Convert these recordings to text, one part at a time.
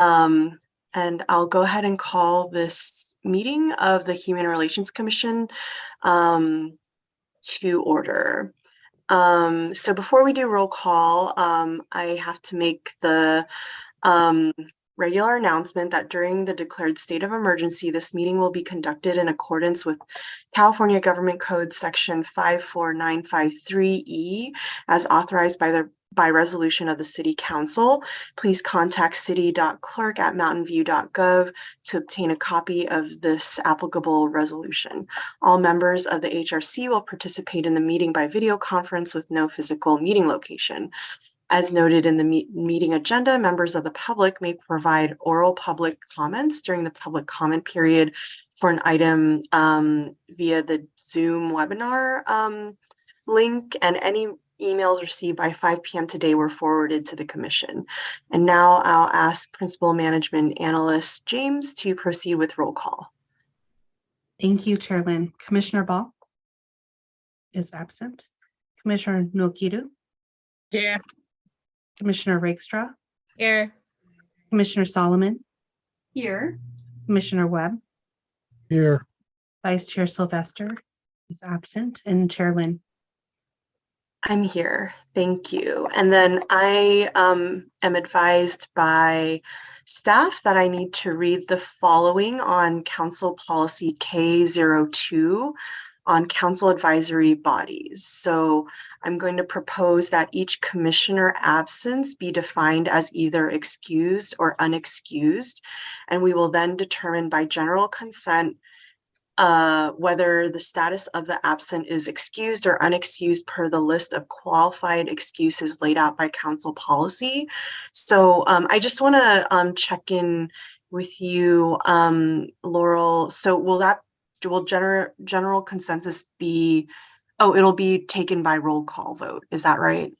Um, and I'll go ahead and call this meeting of the Human Relations Commission to order. So before we do roll call, I have to make the regular announcement that during the declared state of emergency, this meeting will be conducted in accordance with California Government Code Section 54953E as authorized by resolution of the City Council. Please contact city.clerk@mountainview.gov to obtain a copy of this applicable resolution. All members of the HRC will participate in the meeting by video conference with no physical meeting location. As noted in the meeting agenda, members of the public may provide oral public comments during the public comment period for an item via the Zoom webinar link, and any emails received by 5 p.m. today were forwarded to the commission. And now I'll ask Principal Management Analyst James to proceed with roll call. Thank you, Chair Lynn. Commissioner Ball is absent. Commissioner Nokiru. Here. Commissioner Rakestraw. Here. Commissioner Solomon. Here. Commissioner Webb. Here. Vice Chair Sylvester is absent, and Chair Lynn. I'm here. Thank you. And then I am advised by staff that I need to read the following on Council Policy K02 on council advisory bodies. So I'm going to propose that each commissioner absence be defined as either excused or unexcused, and we will then determine by general consent whether the status of the absent is excused or unexcused per the list of qualified excuses laid out by council policy. So I just want to check in with you, Laurel. So will general consensus be, it'll be taken by roll call vote, is that right?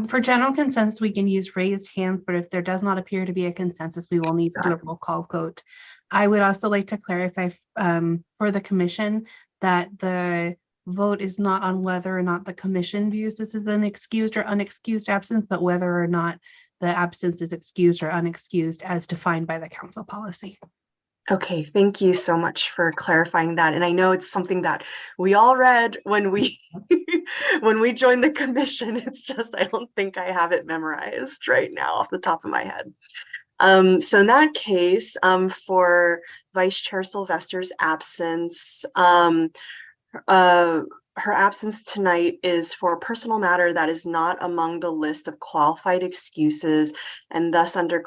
For general consensus, we can use raised hands, but if there does not appear to be a consensus, we will need to do a roll call vote. I would also like to clarify for the commission that the vote is not on whether or not the commission views this as an excused or unexcused absence, but whether or not the absence is excused or unexcused as defined by the council policy. Okay, thank you so much for clarifying that. And I know it's something that we all read when we when we joined the commission. It's just I don't think I have it memorized right now off the top of my head. So in that case, for Vice Chair Sylvester's absence, her absence tonight is for a personal matter that is not among the list of qualified excuses, and thus under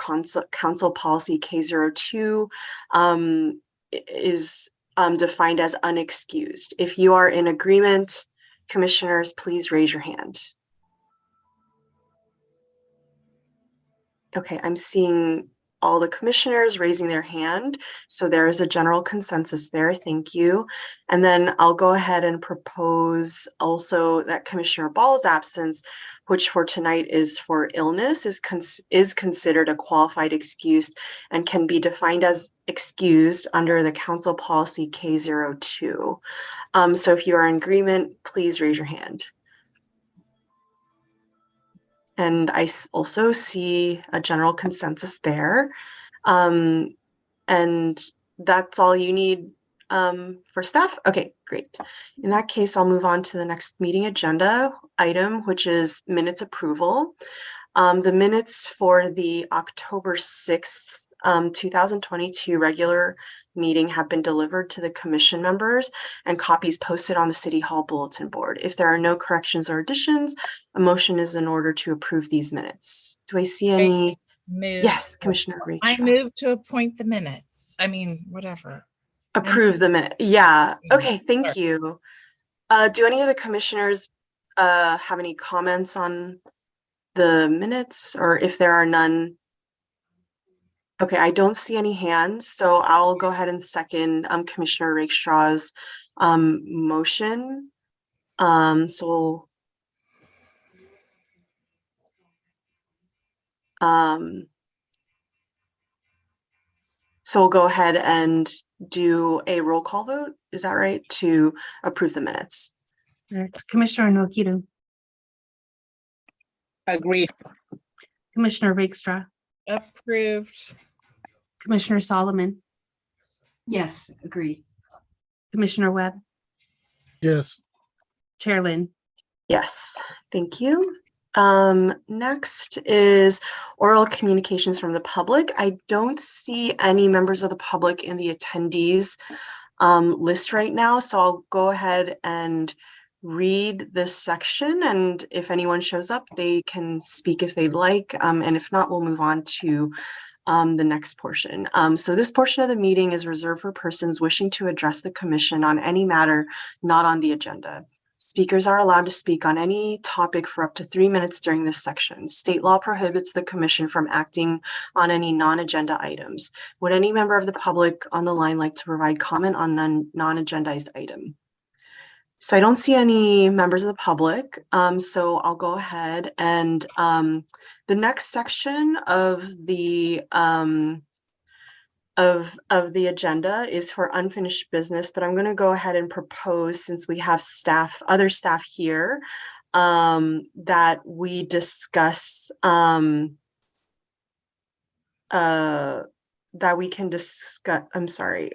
Council Policy K02 is defined as unexcused. If you are in agreement, commissioners, please raise your hand. Okay, I'm seeing all the commissioners raising their hand. So there is a general consensus there. Thank you. And then I'll go ahead and propose also that Commissioner Ball's absence, which for tonight is for illness, is considered a qualified excuse and can be defined as excused under the Council Policy K02. So if you are in agreement, please raise your hand. And I also see a general consensus there. And that's all you need for staff? Okay, great. In that case, I'll move on to the next meeting agenda item, which is minutes approval. The minutes for the October 6th, 2022 regular meeting have been delivered to the commission members and copies posted on the City Hall bulletin board. If there are no corrections or additions, a motion is in order to approve these minutes. Do I see any? Yes, Commissioner Rachel. I move to appoint the minutes. I mean, whatever. Approve the minute. Yeah. Okay, thank you. Do any of the commissioners have any comments on the minutes, or if there are none? Okay, I don't see any hands, so I'll go ahead and second Commissioner Rakestraw's motion. So we'll go ahead and do a roll call vote. Is that right? To approve the minutes. Commissioner Nokiru. Agree. Commissioner Rakestraw. Approved. Commissioner Solomon, Yes, agree. Commissioner Webb, Yes. Chair Lynn. Yes, thank you. Next is oral communications from the public. I don't see any members of the public in the attendees list right now, so I'll go ahead and read this section, and if anyone shows up, they can speak if they'd like, and if not, we'll move on to the next portion. So this portion of the meeting is reserved for persons wishing to address the commission on any matter not on the agenda. Speakers are allowed to speak on any topic for up to 3 minutes during this section. State law prohibits the commission from acting on any non-agenda items. Would any member of the public on the line like to provide comment on the non-agendized item? So I don't see any members of the public, so I'll go ahead and the next section of the agenda is for unfinished business, but I'm going to go ahead and propose, since we have other staff here, that we discuss that we can discuss. I'm sorry.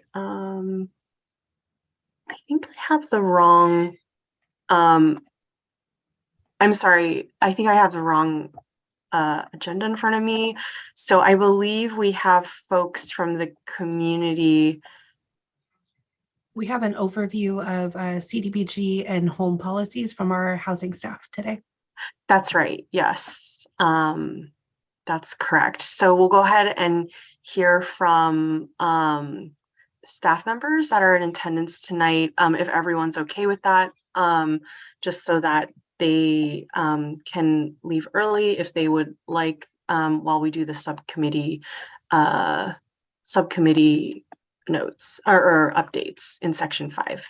I think I have the wrong. I'm sorry. I think I have the wrong agenda in front of me. So I believe we have folks from the community. We have an overview of CDBG and home policies from our housing staff today. That's right. Yes, that's correct. So we'll go ahead and hear from staff members that are in attendance tonight, if everyone's okay with that, just so that they can leave early if they would like, while we do the subcommittee notes or updates in section 5.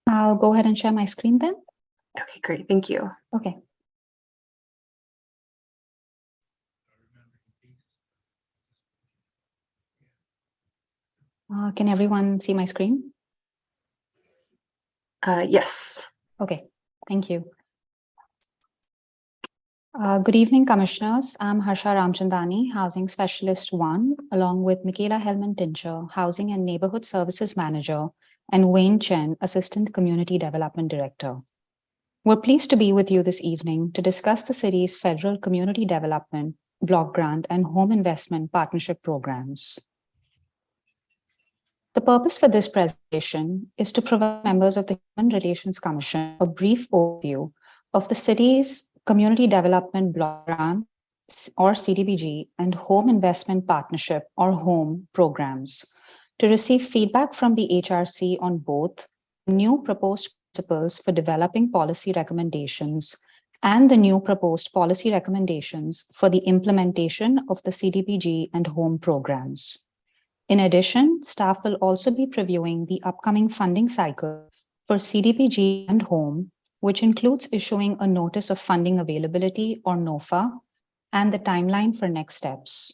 I'll go ahead and share my screen then. Okay, great. Thank you. Okay. Can everyone see my screen? Yes. Okay, thank you. Good evening, Commissioners. I'm Harsha Ramchandani, Housing Specialist 1, along with Michaela Hellman-Tincher, Housing and Neighborhood Services Manager, and Wayne Chen, Assistant Community Development Director. We're pleased to be with you this evening to discuss the city's federal community development, block grant, and home investment partnership programs. The purpose for this presentation is to provide members of the Human Relations Commission a brief overview of the city's Community Development Block Grant, or CDBG, and Home Investment Partnership, or HOME, programs, to receive feedback from the HRC on both new proposed principles for developing policy recommendations and the new proposed policy recommendations for the implementation of the CDBG and HOME programs. In addition, staff will also be previewing the upcoming funding cycle for CDBG and HOME, which includes issuing a Notice of Funding Availability, or NOFA, and the timeline for next steps.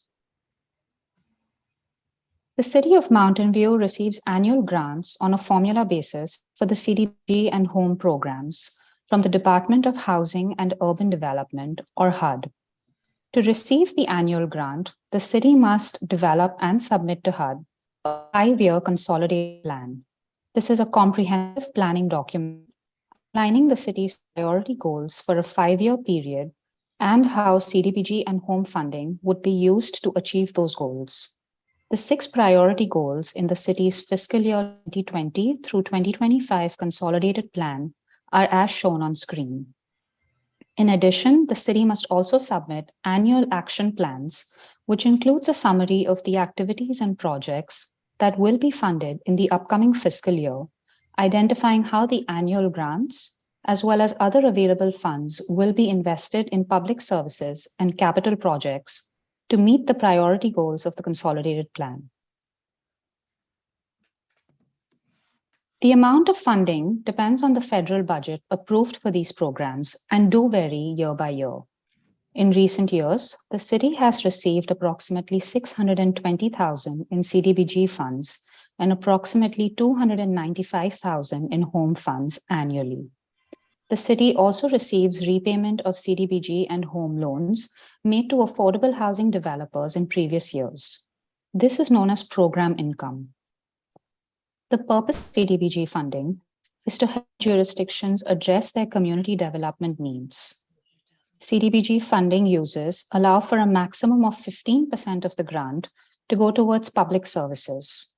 The City of Mountain View receives annual grants on a formula basis for the CDBG and HOME programs from the Department of Housing and Urban Development, or HUD. To receive the annual grant, the city must develop and submit to HUD a 5-year consolidated plan. This is a comprehensive planning document outlining the city's priority goals for a 5-year period and how CDBG and HOME funding would be used to achieve those goals. The 6 priority goals in the city's fiscal year 2020 through 2025 consolidated plan are as shown on screen. In addition, the city must also submit annual action plans, which includes a summary of the activities and projects that will be funded in the upcoming fiscal year, identifying how the annual grants, as well as other available funds, will be invested in public services and capital projects to meet the priority goals of the consolidated plan. The amount of funding depends on the federal budget approved for these programs and do vary year by year. In recent years, the city has received approximately $620,000 in CDBG funds and approximately $295,000 in home funds annually. The city also receives repayment of CDBG and home loans made to affordable housing developers in previous years. This is known as program income. The purpose of CDBG funding is to help jurisdictions address their community development needs. CDBG funding users allow for a maximum of 15% of the grant to go towards public services.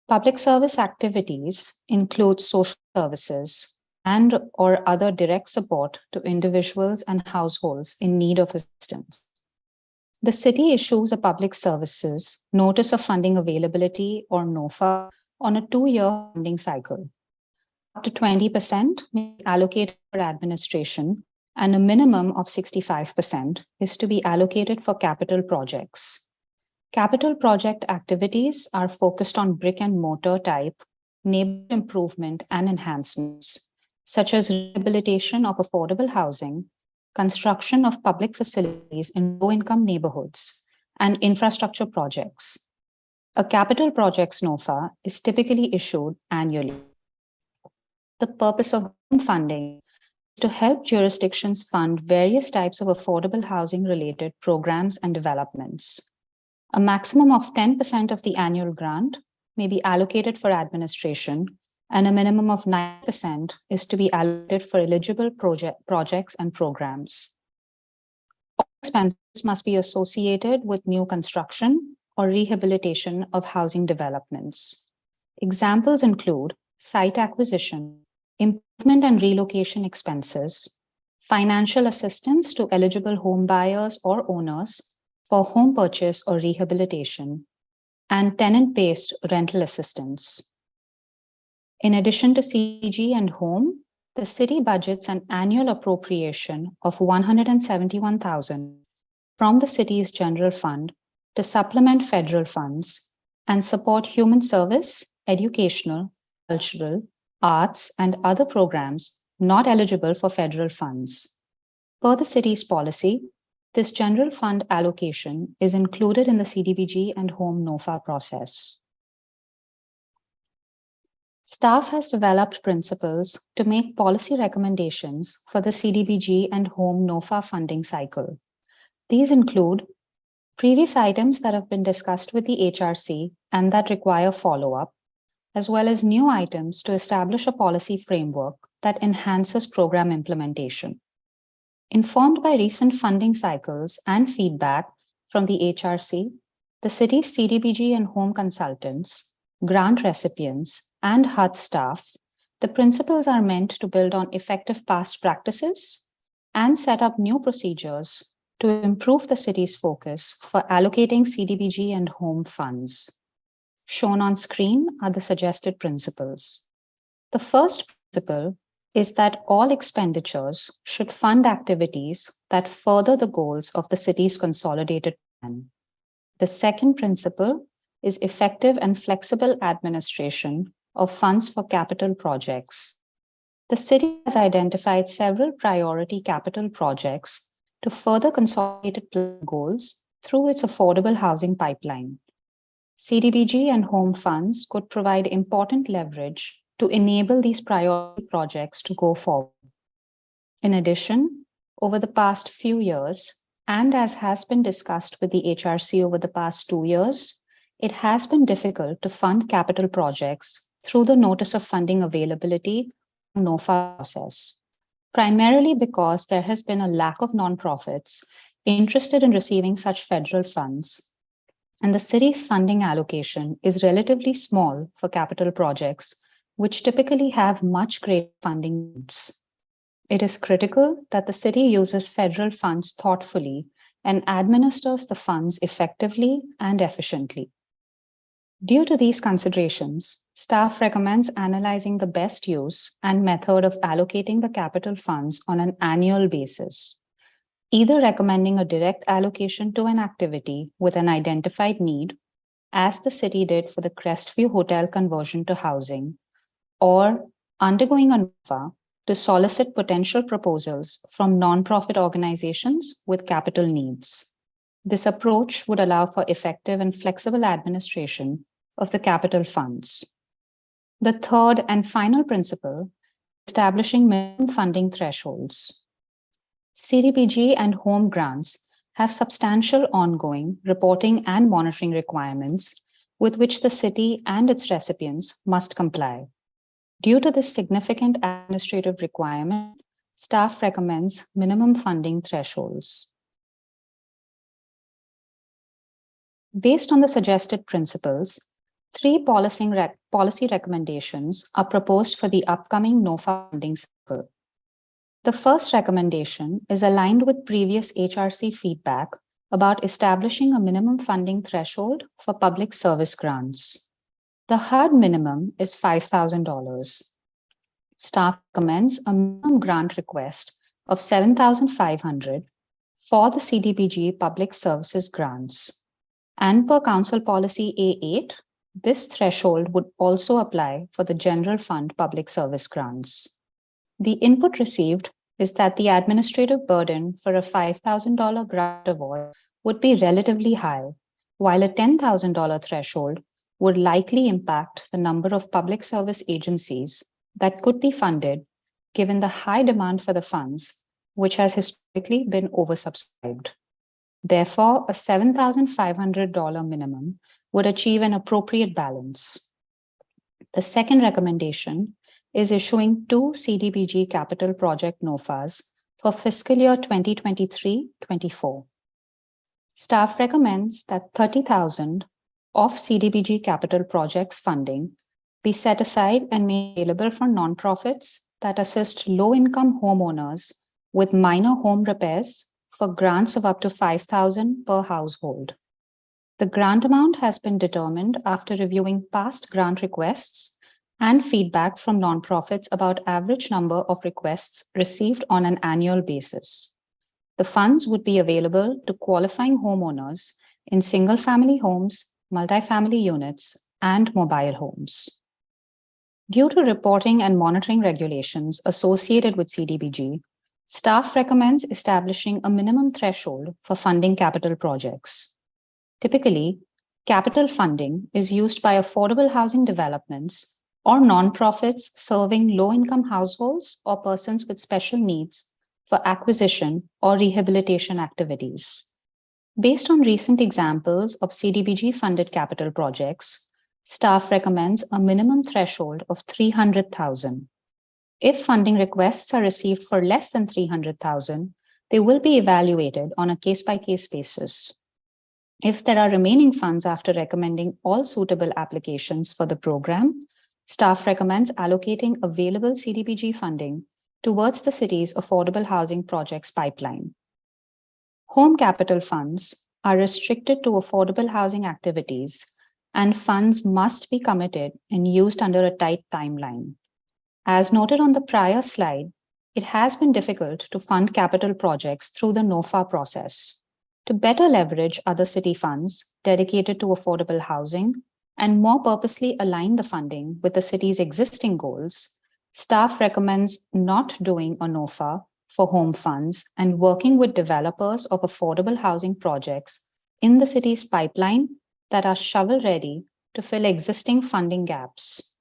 Public service activities include social services and or other direct support to individuals and households in need of assistance. The city issues a public services notice of funding availability or NOFA on a 2-year funding cycle. Up to 20% may be allocated for administration, and a minimum of 65% is to be allocated for capital projects. Capital project activities are focused on brick and mortar type neighborhood improvement and enhancements, such as rehabilitation of affordable housing, construction of public facilities in low-income neighborhoods, and infrastructure projects. A capital project's NOFA is typically issued annually. The purpose of home funding is to help jurisdictions fund various types of affordable housing-related programs and developments. A maximum of 10% of the annual grant may be allocated for administration, and a minimum of 9% is to be allocated for eligible projects and programs. All expenses must be associated with new construction or rehabilitation of housing developments. Examples include site acquisition, improvement and relocation expenses, financial assistance to eligible home buyers or owners for home purchase or rehabilitation, and tenant-based rental assistance. In addition to CDBG and home, the city budgets an annual appropriation of $171,000 from the city's general fund to supplement federal funds and support human service, educational, cultural, arts, and other programs not eligible for federal funds. Per the city's policy, this general fund allocation is included in the CDBG and home NOFA process. Staff has developed principles to make policy recommendations for the CDBG and home NOFA funding cycle. These include previous items that have been discussed with the HRC and that require follow-up, as well as new items to establish a policy framework that enhances program implementation. Informed by recent funding cycles and feedback from the HRC, the city's CDBG and home consultants, grant recipients, and HUD staff, the principles are meant to build on effective past practices and set up new procedures to improve the city's focus for allocating CDBG and home funds. Shown on screen are the suggested principles. The first principle is that all expenditures should fund activities that further the goals of the city's consolidated plan. The second principle is effective and flexible administration of funds for capital projects. The city has identified several priority capital projects to further consolidated plan goals through its affordable housing pipeline. CDBG and home funds could provide important leverage to enable these priority projects to go forward. In addition, over the past few years, and as has been discussed with the HRC over the past 2 years, it has been difficult to fund capital projects through the Notice of Funding Availability NOFA process, primarily because there has been a lack of nonprofits interested in receiving such federal funds, and the city's funding allocation is relatively small for capital projects, which typically have much greater funding needs. It is critical that the city uses federal funds thoughtfully and administers the funds effectively and efficiently. Due to these considerations, staff recommends analyzing the best use and method of allocating the capital funds on an annual basis, either recommending a direct allocation to an activity with an identified need, as the city did for the Crestview Hotel conversion to housing, or undergoing a NOFA to solicit potential proposals from nonprofit organizations with capital needs. This approach would allow for effective and flexible administration of the capital funds. The third and final principle, establishing minimum funding thresholds. CDBG and home grants have substantial ongoing reporting and monitoring requirements with which the city and its recipients must comply. Due to this significant administrative requirement, staff recommends minimum funding thresholds. Based on the suggested principles, three policy recommendations are proposed for the upcoming NOFA funding cycle. The first recommendation is aligned with previous HRC feedback about establishing a minimum funding threshold for public service grants. The HUD minimum is $5,000. Staff recommends a minimum grant request of $7,500 for the CDBG public services grants. And per Council Policy A8, this threshold would also apply for the general fund public service grants. The input received is that the administrative burden for a $5,000 grant award would be relatively high, while a $10,000 threshold would likely impact the number of public service agencies that could be funded, given the high demand for the funds, which has historically been oversubscribed. Therefore, a $7,500 minimum would achieve an appropriate balance. The second recommendation is issuing 2 CDBG capital project NOFAs for fiscal year 2023-24. Staff recommends that $30,000 of CDBG capital projects funding be set aside and made available for nonprofits that assist low-income homeowners with minor home repairs for grants of up to $5,000 per household. The grant amount has been determined after reviewing past grant requests and feedback from nonprofits about average number of requests received on an annual basis. The funds would be available to qualifying homeowners in single-family homes, multifamily units, and mobile homes. Due to reporting and monitoring regulations associated with CDBG, staff recommends establishing a minimum threshold for funding capital projects. Typically, capital funding is used by affordable housing developments or nonprofits serving low-income households or persons with special needs for acquisition or rehabilitation activities. Based on recent examples of CDBG-funded capital projects, staff recommends a minimum threshold of $300,000. If funding requests are received for less than $300,000, they will be evaluated on a case-by-case basis. If there are remaining funds after recommending all suitable applications for the program, staff recommends allocating available CDBG funding towards the city's affordable housing projects pipeline. Home capital funds are restricted to affordable housing activities, and funds must be committed and used under a tight timeline. As noted on the prior slide, it has been difficult to fund capital projects through the NOFA process. To better leverage other city funds dedicated to affordable housing and more purposely align the funding with the city's existing goals, staff recommends not doing a NOFA for home funds and working with developers of affordable housing projects in the city's pipeline that are shovel-ready to fill existing funding gaps.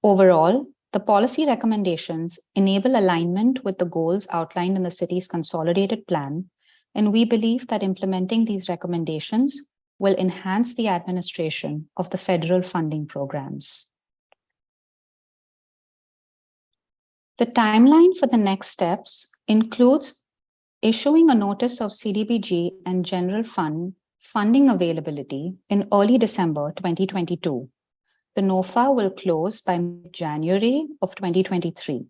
Overall, the policy recommendations enable alignment with the goals outlined in the city's consolidated plan, and we believe that implementing these recommendations will enhance the administration of the federal funding programs. The timeline for the next steps includes issuing a notice of CDBG and general fund funding availability in early December 2022. The NOFA will close by January of 2023.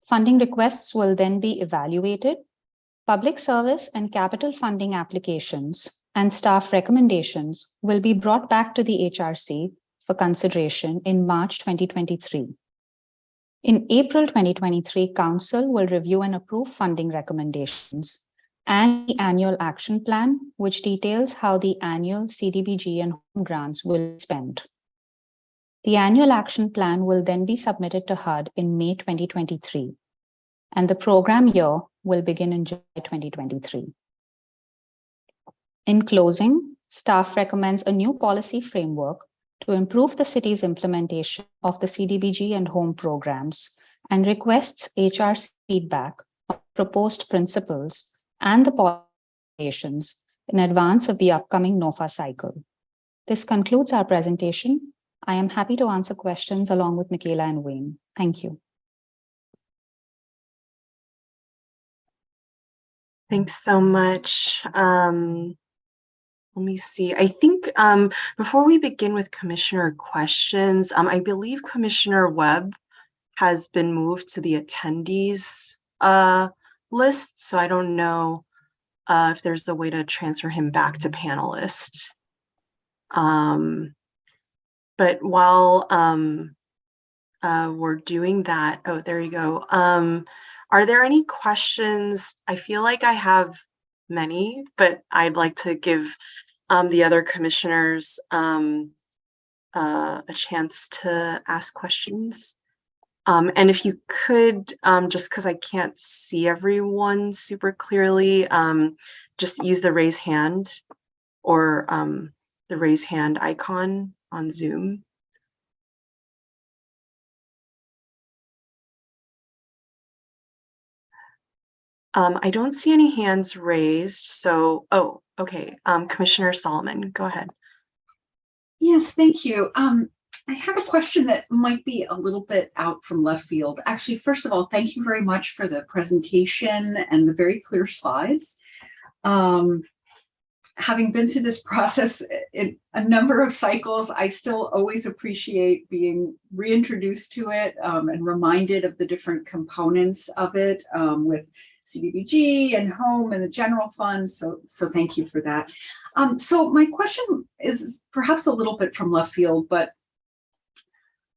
Funding requests will then be evaluated. Public service and capital funding applications and staff recommendations will be brought back to the HRC for consideration in March 2023. In April 2023, Council will review and approve funding recommendations and the annual action plan, which details how the annual CDBG and home grants will be spent. The annual action plan will then be submitted to HUD in May 2023, and the program year will begin in July 2023. In closing, Staff recommends a new policy framework to improve the city's implementation of the CDBG and home programs and requests HR's feedback on proposed principles and the policies in advance of the upcoming NOFA cycle. This concludes our presentation. I am happy to answer questions along with Michaela and Wayne. Thank you. Thanks so much. Let me see. I think before we begin with commissioner questions, I believe Commissioner Webb has been moved to the attendees list. So I don't know if there's a way to transfer him back to panelist. But while we're doing that, oh, there you go. Are there any questions? I feel like I have many, but I'd like to give the other commissioners a chance to ask questions. And if you could, just because I can't see everyone super clearly, just use the raise hand or the raise hand icon on Zoom. I don't see any hands raised, so, oh, okay. Commissioner Solomon, go ahead. Yes, thank you. I have a question that might be a little bit out from left field. Actually, first of all, thank you very much for the presentation and the very clear slides. Having been through this process in a number of cycles, I still always appreciate being reintroduced to it and reminded of the different components of it with CDBG and home and the general fund. So thank you for that. So my question is perhaps a little bit from left field, but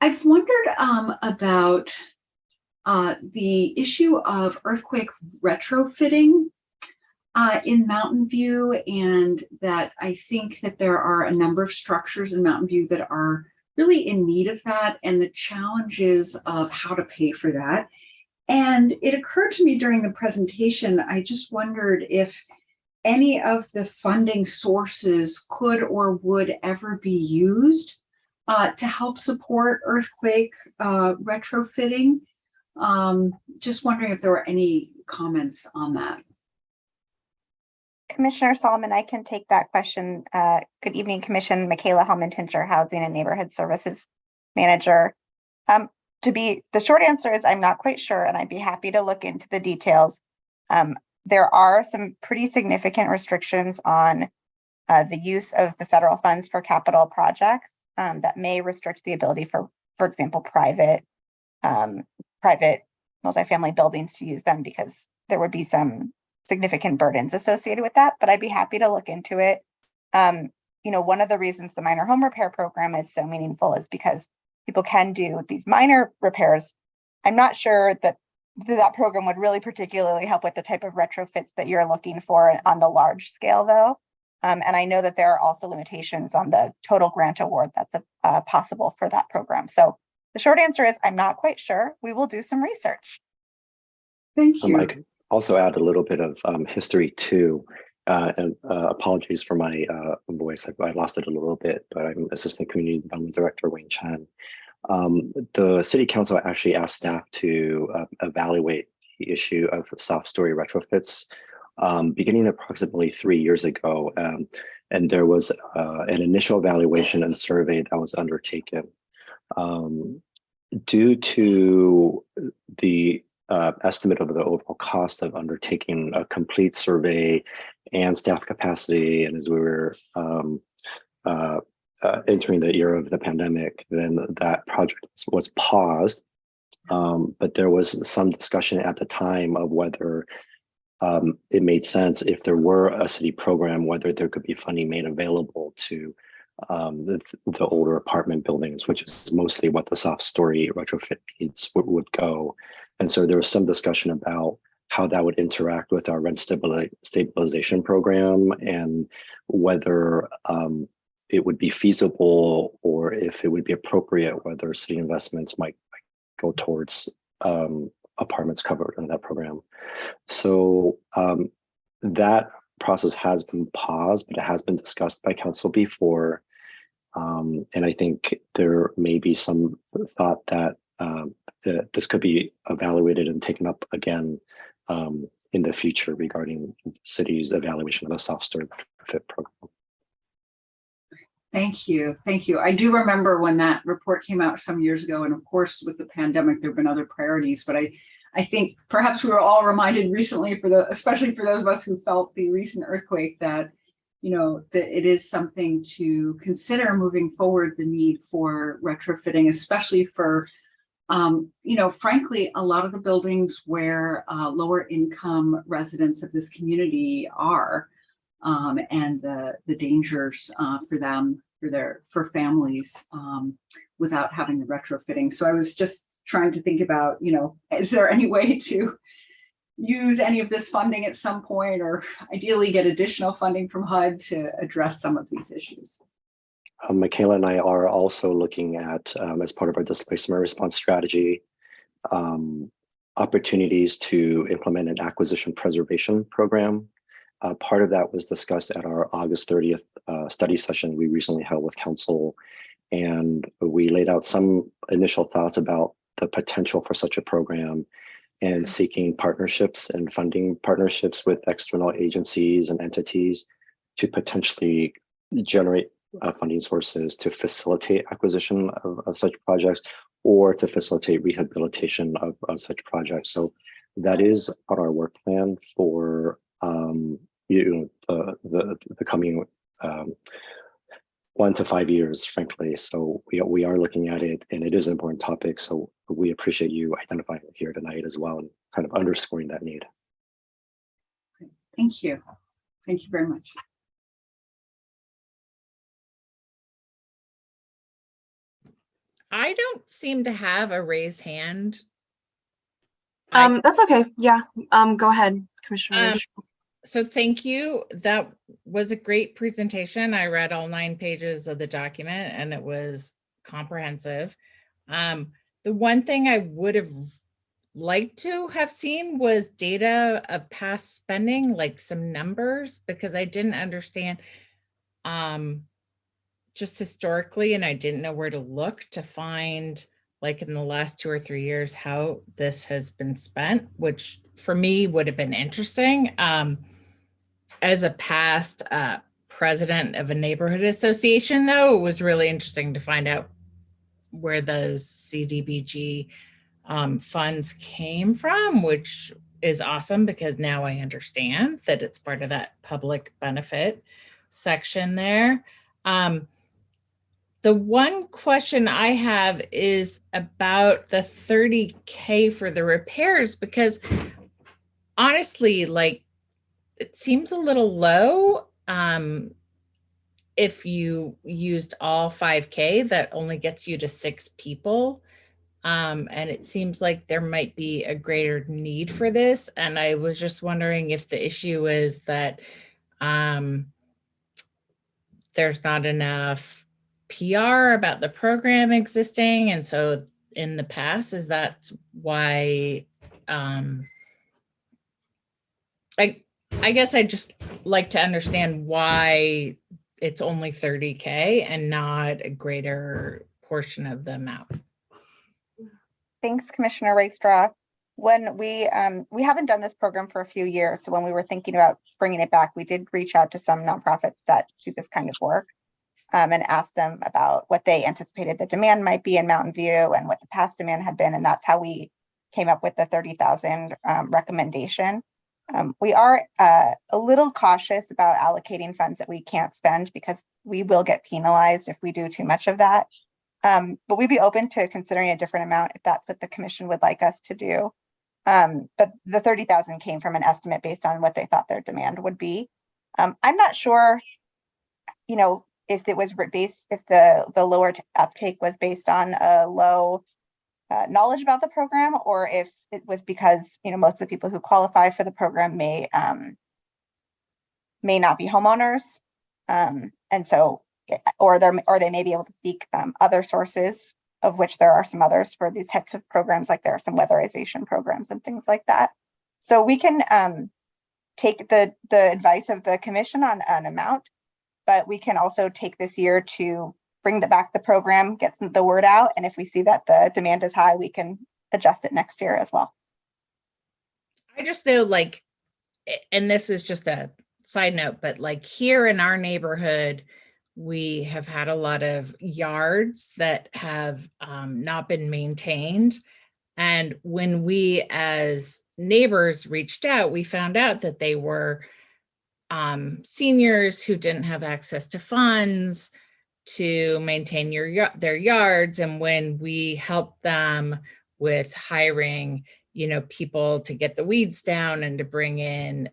I've wondered about the issue of earthquake retrofitting in Mountain View, and that I think that there are a number of structures in Mountain View that are really in need of that, and the challenges of how to pay for that. And it occurred to me during the presentation, I just wondered if any of the funding sources could or would ever be used to help support earthquake retrofitting. Just wondering if there were any comments on that. Commissioner Solomon, I can take that question. Good evening, Commission. Michaela Hellman-Tincher, Housing and Neighborhood Services Manager. The short answer is I'm not quite sure, and I'd be happy to look into the details. There are some pretty significant restrictions on the use of the federal funds for capital projects that may restrict the ability for example, private multifamily buildings to use them, because there would be some significant burdens associated with that, but I'd be happy to look into it. One of the reasons the minor home repair program is so meaningful is because people can do these minor repairs. I'm not sure that that program would really particularly help with the type of retrofits that you're looking for on the large scale, though. And I know that there are also limitations on the total grant award that's possible for that program. So the short answer is I'm not quite sure. We will do some research. Thank you. I could also add a little bit of history too. And apologies for my voice. I lost it a little bit, but I'm Assistant Community Development Director Wayne Chen. The City Council actually asked staff to evaluate the issue of soft story retrofits beginning approximately 3 years ago. And there was an initial evaluation and survey that was undertaken. Due to the estimate of the overall cost of undertaking a complete survey and staff capacity, and as we were entering the era of the pandemic, then that project was paused. But there was some discussion at the time of whether it made sense, if there were a city program, whether there could be funding made available to the older apartment buildings, which is mostly what the soft story retrofit needs would go. And so there was some discussion about how that would interact with our rent stabilization program, and whether it would be feasible, or if it would be appropriate, whether city investments might go towards apartments covered in that program. So that process has been paused, but it has been discussed by council before. And I think there may be some thought that this could be evaluated and taken up again in the future regarding the city's evaluation of a self-storage retrofit program. Thank you. Thank you. I do remember when that report came out some years ago, and of course, with the pandemic, there have been other priorities, but I think perhaps we were all reminded recently, especially for those of us who felt the recent earthquake, that that it is something to consider moving forward, the need for retrofitting, especially for frankly, a lot of the buildings where lower income residents of this community are, and the dangers for them, for families, without having the retrofitting. So I was just trying to think about, is there any way to use any of this funding at some point, or ideally get additional funding from HUD to address some of these issues? Michaela and I are also looking at, as part of our displacement response strategy, opportunities to implement an acquisition preservation program. Part of that was discussed at our August 30th study session we recently held with council, and we laid out some initial thoughts about the potential for such a program and seeking partnerships and funding partnerships with external agencies and entities to potentially generate funding sources to facilitate acquisition of such projects or to facilitate rehabilitation of such projects. So that is on our work plan for the coming 1 to 5 years, frankly. So we are looking at it, and it is an important topic. So we appreciate you identifying it here tonight as well and kind of underscoring that need. Thank you. Thank you very much. I don't seem to have a raised hand. That's okay. Yeah. Go ahead, Commissioner Rich. So thank you. That was a great presentation. I read all 9 pages of the document and it was comprehensive. The one thing I would have liked to have seen was data of past spending, like some numbers, because I didn't understand just historically, and I didn't know where to look to find, like in the last 2 or 3 years, how this has been spent, which for me would have been interesting. As a past president of a neighborhood association, though, it was really interesting to find out where those CDBG funds came from, which is awesome because now I understand that it's part of that public benefit section there. The one question I have is about the $30K for the repairs, because honestly, like, it seems a little low. If you used all 5K, that only gets you to 6 people. And it seems like there might be a greater need for this. And I was just wondering if the issue is that there's not enough PR about the program existing. And so in the past, is that why I guess I'd just like to understand why it's only 30K and not a greater portion of the amount. Thanks, Commissioner Rakestraw. When we haven't done this program for a few years, so when we were thinking about bringing it back, we did reach out to some nonprofits that do this kind of work and ask them about what they anticipated the demand might be in Mountain View and what the past demand had been, and that's how we came up with the 30,000 recommendation. We are a little cautious about allocating funds that we can't spend because we will get penalized if we do too much of that. But we'd be open to considering a different amount if that's what the commission would like us to do. But the 30,000 came from an estimate based on what they thought their demand would be. I'm not sure, if it was based, if the lower uptake was based on a low knowledge about the program, or if it was because most of the people who qualify for the program may not be homeowners, and so or they may be able to seek other sources, of which there are some others for these types of programs, like there are some weatherization programs and things like that. So we can take the advice of the commission on an amount, but we can also take this year to bring back the program, get the word out. And if we see that the demand is high, we can adjust it next year as well. I just know, like, and this is just a side note, but like here in our neighborhood, we have had a lot of yards that have not been maintained. And when we as neighbors reached out, we found out that they were seniors who didn't have access to funds to maintain their yards. And when we helped them with hiring, you know, people to get the weeds down and to bring in,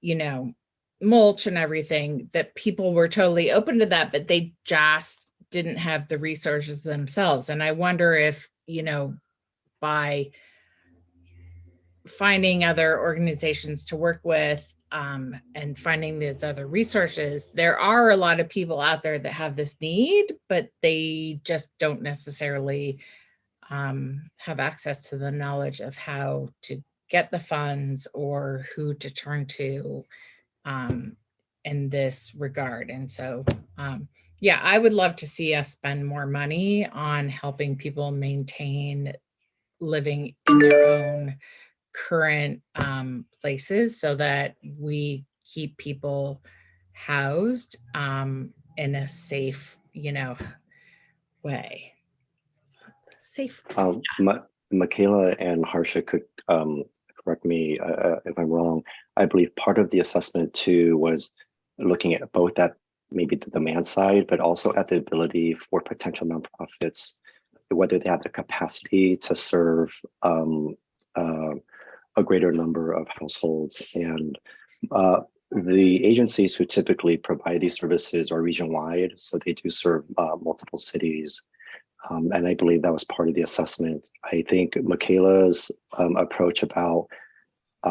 you know, mulch and everything, that people were totally open to that, but they just didn't have the resources themselves. And I wonder if, you know, by finding other organizations to work with and finding these other resources, there are a lot of people out there that have this need, but they just don't necessarily have access to the knowledge of how to get the funds or who to turn to in this regard. And so, yeah, I would love to see us spend more money on helping people maintain living in their own current places so that we keep people housed in a safe, you know, way. Safe. Michaela and Harsha could correct me if I'm wrong. I believe part of the assessment too was looking at both at maybe the demand side, but also at the ability for potential nonprofits, whether they have the capacity to serve a greater number of households. And the agencies who typically provide these services are region-wide, so they do serve multiple cities. And I believe that was part of the assessment. I think Michaela's approach about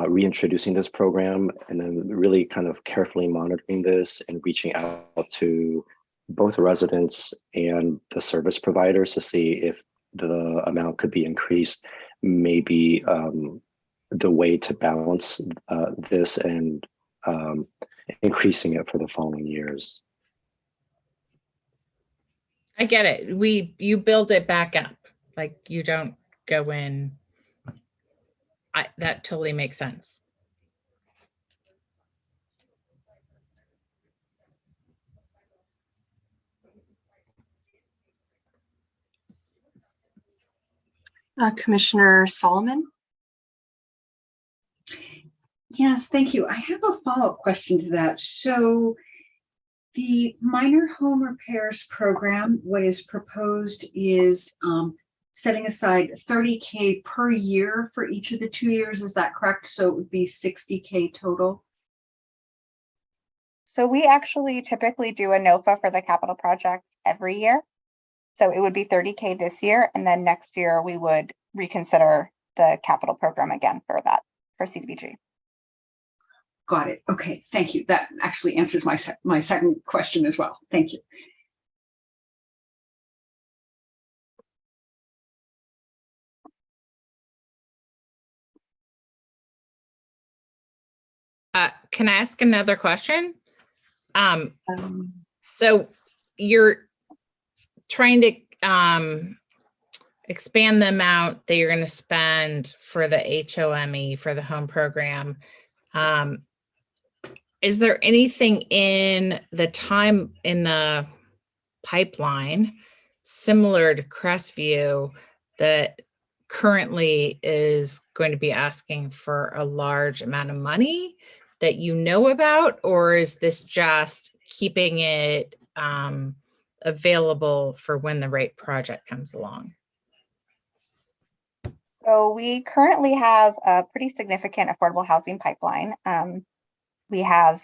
reintroducing this program and then really kind of carefully monitoring this and reaching out to both residents and the service providers to see if the amount could be increased, maybe the way to balance this and increasing it for the following years. I get it. You build it back up. Like, you don't go in. That totally makes sense. Commissioner Solomon? Yes, thank you. I have a follow-up question to that. So the minor home repairs program, what is proposed is setting aside $30K per year for each of the 2 years. Is that correct? So it would be $60K total? So we actually typically do a NOFA for the capital projects every year. So it would be $30K this year, and then next year we would reconsider the capital program again for CDBG. Got it. Okay, thank you. That actually answers my second question as well. Thank you. Can I ask another question? So you're trying to expand the amount that you're going to spend for the HOME, for the home program. Is there anything in the pipeline similar to Crestview that currently is going to be asking for a large amount of money that you know about, or is this just keeping it available for when the right project comes along? So we currently have a pretty significant affordable housing pipeline. We have,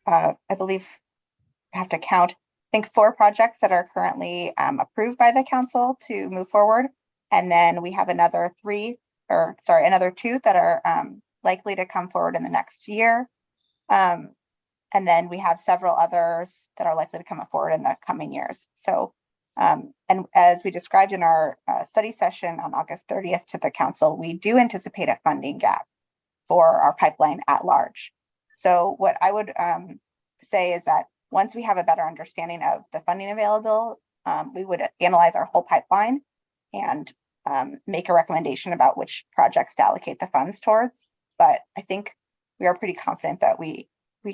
I believe, I have to count, I think 4 projects that are currently approved by the council to move forward. And then we have another 2 that are likely to come forward in the next year. And then we have several others that are likely to come forward in the coming years. So, and as we described in our study session on August 30th to the council, we do anticipate a funding gap for our pipeline at large. So what I would say is that once we have a better understanding of the funding available, we would analyze our whole pipeline and make a recommendation about which projects to allocate the funds towards. But I think we are pretty confident that we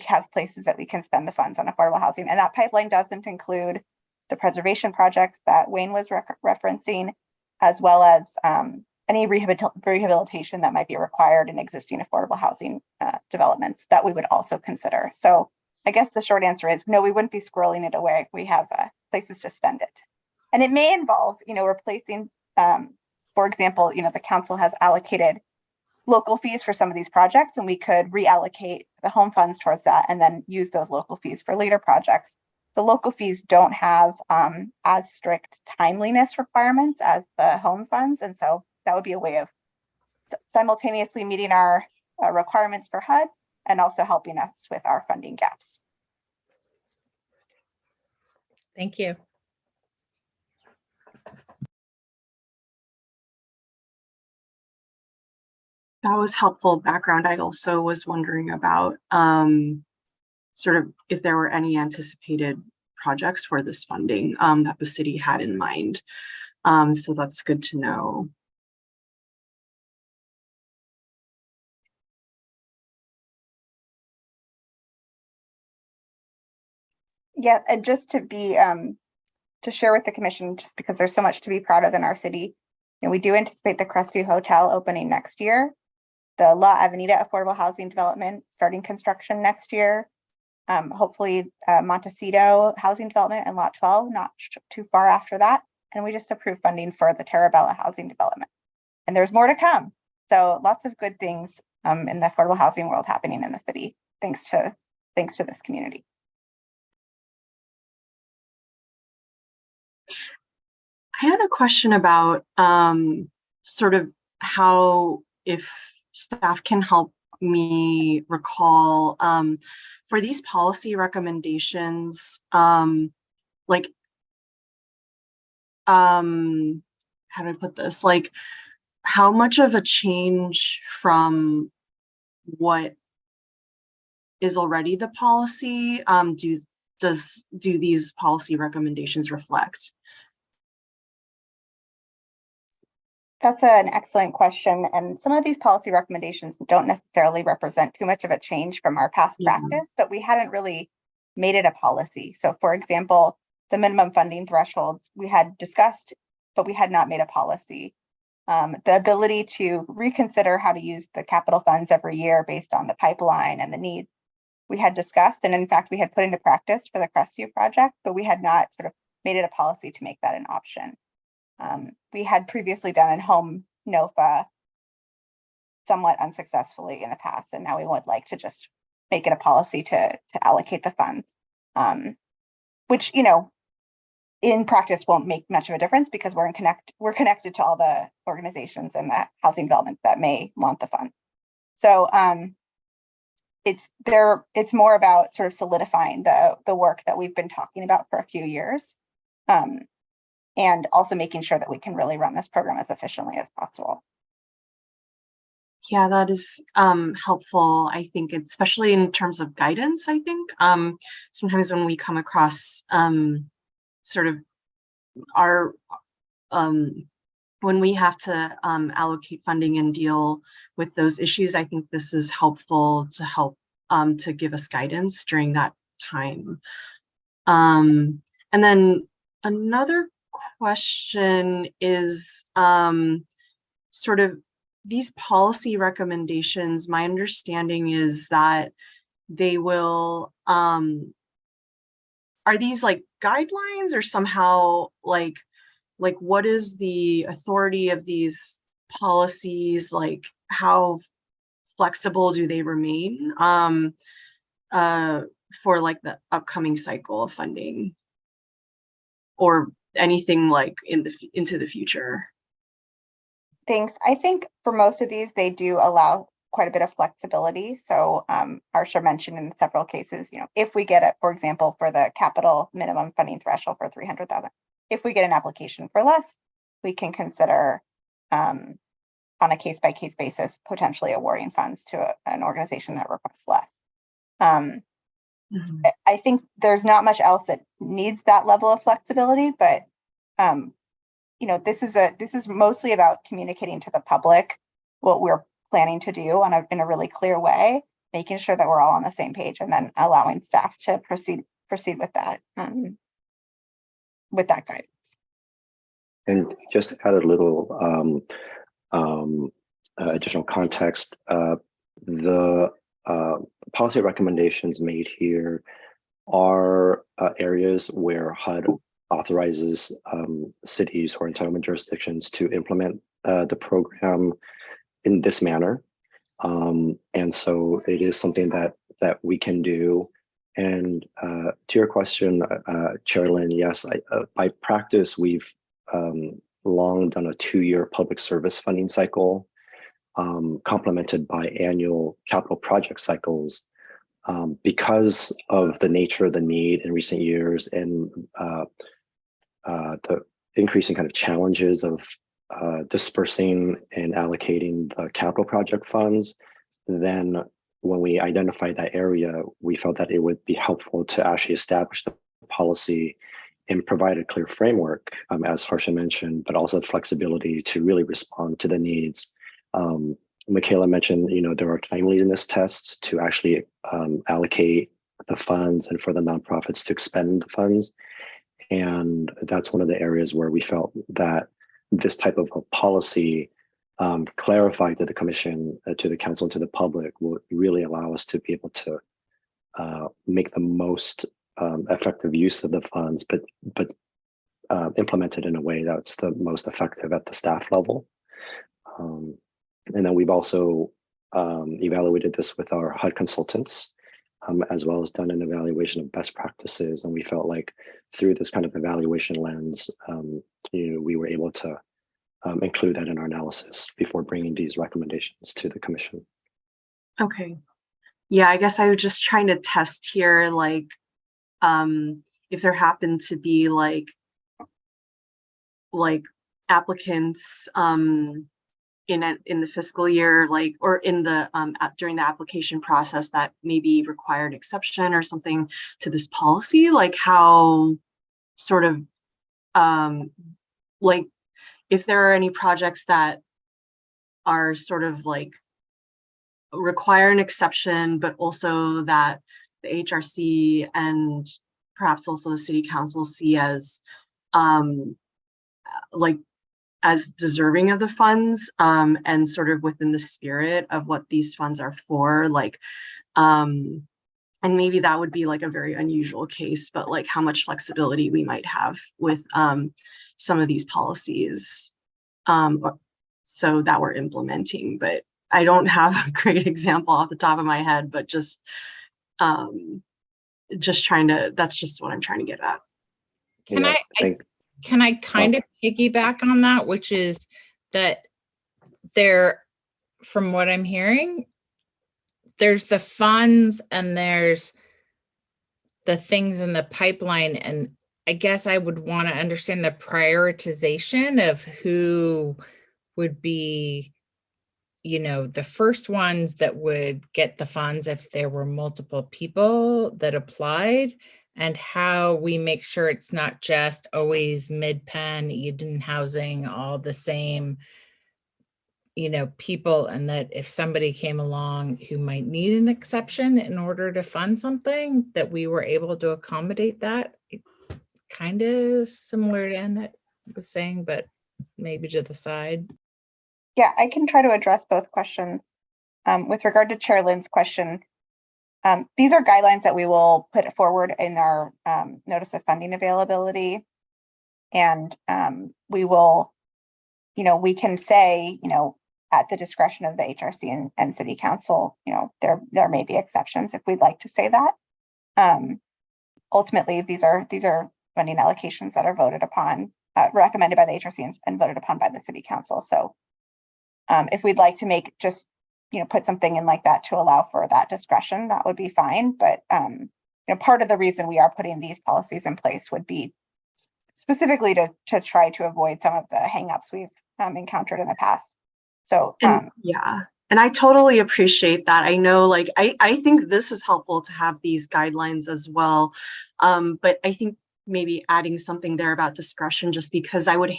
have places that we can spend the funds on affordable housing. And that pipeline doesn't include the preservation projects that Wayne was referencing, as well as any rehabilitation that might be required in existing affordable housing developments that we would also consider. So I guess the short answer is no, we wouldn't be squirreling it away. We have places to spend it. And it may involve, replacing, for example, the council has allocated local fees for some of these projects, and we could reallocate the home funds towards that and then use those local fees for later projects. The local fees don't have as strict timeliness requirements as the home funds. And so that would be a way of simultaneously meeting our requirements for HUD and also helping us with our funding gaps. Thank you. That was helpful background. I also was wondering about sort of if there were any anticipated projects for this funding that the city had in mind. So that's good to know. Yeah, and just to be to share with the commission, just because there's so much to be proud of in our city, we do anticipate the Crestview Hotel opening next year, the La Avenida affordable housing development starting construction next year, hopefully Montecito housing development and Lot 12 not too far after that, and we just approved funding for the Terabella housing development, and there's more to come. So lots of good things in the affordable housing world happening in the city, thanks to this community. I had a question about sort of how, if staff can help me recall, for these policy recommendations, like, how do I put this? Like, how much of a change from what is already the policy do these policy recommendations reflect? That's an excellent question. And some of these policy recommendations don't necessarily represent too much of a change from our past practice, but we hadn't really made it a policy. So for example, the minimum funding thresholds we had discussed, but we had not made a policy. The ability to reconsider how to use the capital funds every year based on the pipeline and the needs we had discussed. And in fact, we had put into practice for the Crestview project, but we had not sort of made it a policy to make that an option. We had previously done in home NOFA somewhat unsuccessfully in the past, and now we would like to just make it a policy to allocate the funds, which in practice won't make much of a difference because we're connected to all the organizations and the housing development that may want the fund. So it's more about sort of solidifying the work that we've been talking about for a few years. And also making sure that we can really run this program as efficiently as possible. Yeah, that is helpful. I think, especially in terms of guidance, I think sometimes when we come across sort of our when we have to allocate funding and deal with those issues, I think this is helpful to help to give us guidance during that time. And then another question is sort of these policy recommendations. My understanding is that they will are these like guidelines or somehow like what is the authority of these policies? Like how flexible do they remain for like the upcoming cycle of funding or anything like into the future? Thanks. I think for most of these, they do allow quite a bit of flexibility. So Arsha mentioned in several cases, if we get it, for example, for the capital minimum funding threshold for 300,000, if we get an application for less, we can consider on a case-by-case basis, potentially awarding funds to an organization that requests less. I think there's not much else that needs that level of flexibility, but this is mostly about communicating to the public what we're planning to do in a really clear way, making sure that we're all on the same page, and then allowing staff to proceed with that guidance. And just to add a little additional context, the policy recommendations made here are areas where HUD authorizes cities or entitlement jurisdictions to implement the program in this manner. And so it is something that we can do. And to your question, Chairlyn, yes, by practice, we've long done a 2-year public service funding cycle, complemented by annual capital project cycles. Because of the nature of the need in recent years and the increasing kind of challenges of dispersing and allocating the capital project funds, then when we identified that area, we felt that it would be helpful to actually establish the policy and provide a clear framework, as Harsha mentioned, but also the flexibility to really respond to the needs. Michaela mentioned, there are timeliness tests to actually allocate the funds and for the nonprofits to expend the funds. And that's one of the areas where we felt that this type of a policy clarified to the commission, to the council, and to the public will really allow us to be able to make the most effective use of the funds, but implemented in a way that's the most effective at the staff level. And then we've also evaluated this with our HUD consultants, as well as done an evaluation of best practices. And we felt like through this kind of evaluation lens, we were able to include that in our analysis before bringing these recommendations to the commission. Okay. Yeah, I guess I was just trying to test here, like, if there happened to be like applicants in the fiscal year, like, or in the during the application process that maybe required exception or something to this policy, like how sort of like if there are any projects that are sort of like require an exception, but also that the HRC and perhaps also the city council see as like as deserving of the funds, and sort of within the spirit of what these funds are for, like, and maybe that would be like a very unusual case, but like how much flexibility we might have with some of these policies so that we're implementing. But I don't have a great example off the top of my head, but just trying to, that's just what I'm trying to get at. Can I kind of piggyback on that, which is that there, from what I'm hearing, there's the funds and there's the things in the pipeline. And I guess I would want to understand the prioritization of who would be, the first ones that would get the funds if there were multiple people that applied, and how we make sure it's not just always Mid-Penn, Eden Housing, all the same, people, and that if somebody came along who might need an exception in order to fund something, that we were able to accommodate that. Kind of similar to Annette was saying, but maybe to the side. Yeah, I can try to address both questions. With regard to Chair Lynn's question, these are guidelines that we will put forward in our notice of funding availability. And we will, we can say, at the discretion of the HRC and City Council, there may be exceptions if we'd like to say that. Ultimately, these are funding allocations that are voted upon, recommended by the HRC and voted upon by the City Council. So if we'd like to make just, put something in like that to allow for that discretion, that would be fine. But, part of the reason we are putting these policies in place would be specifically to try to avoid some of the hangups we've encountered in the past. So And yeah, and I totally appreciate that. I know, like, I think this is helpful to have these guidelines as well. But I think maybe adding something there about discretion, just because I would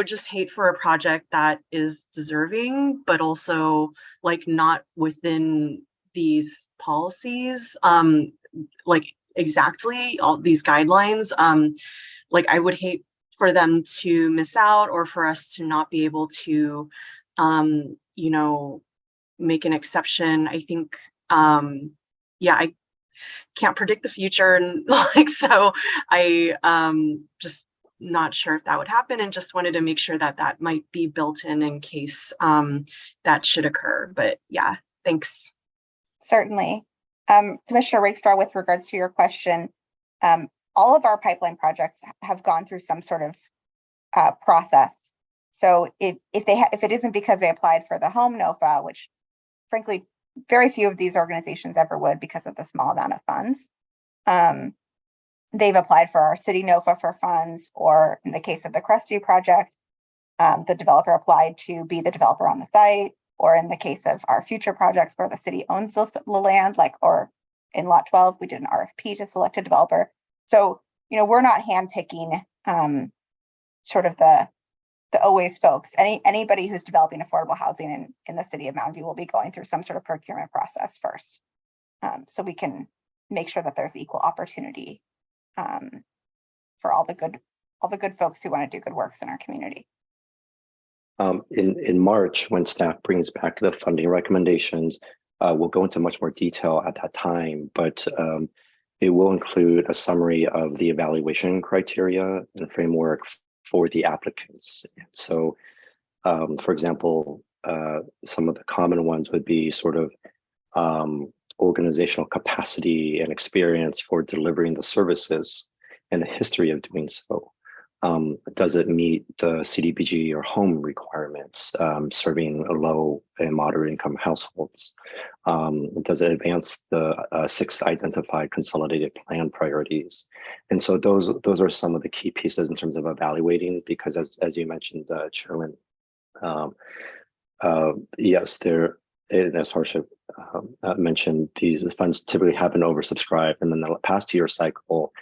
just hate for a project that is deserving, but also like not within these policies, like exactly all these guidelines. Like I would hate for them to miss out or for us to not be able to, you know, make an exception. I think, yeah, I can't predict the future, and like, so I just not sure if that would happen, and just wanted to make sure that that might be built in case that should occur. But yeah, thanks. certainly. Commissioner Rakestraw, with regards to your question, all of our pipeline projects have gone through some sort of process. So if it isn't because they applied for the home NOFA, which frankly, very few of these organizations ever would because of the small amount of funds. They've applied for our city NOFA for funds, or in the case of the Crestview project, the developer applied to be the developer on the site, or in the case of our future projects where the city owns the land, like, or in Lot 12, we did an RFP to select a developer. So, we're not handpicking sort of the always folks. Anybody who's developing affordable housing in the city of Mountain View will be going through some sort of procurement process first, so we can make sure that there's equal opportunity for all the good folks who want to do good works in our community. In March, when staff brings back the funding recommendations, we'll go into much more detail at that time, but it will include a summary of the evaluation criteria and framework for the applicants. So, for example, some of the common ones would be sort of organizational capacity and experience for delivering the services and the history of doing so. Does it meet the CDBG or home requirements, serving low and moderate income households? Does it advance the 6 identified consolidated plan priorities? And so those are some of the key pieces in terms of evaluating, because as you mentioned, Chairman, yes, as Harsha mentioned, these funds typically have been oversubscribed, and then the past year cycle,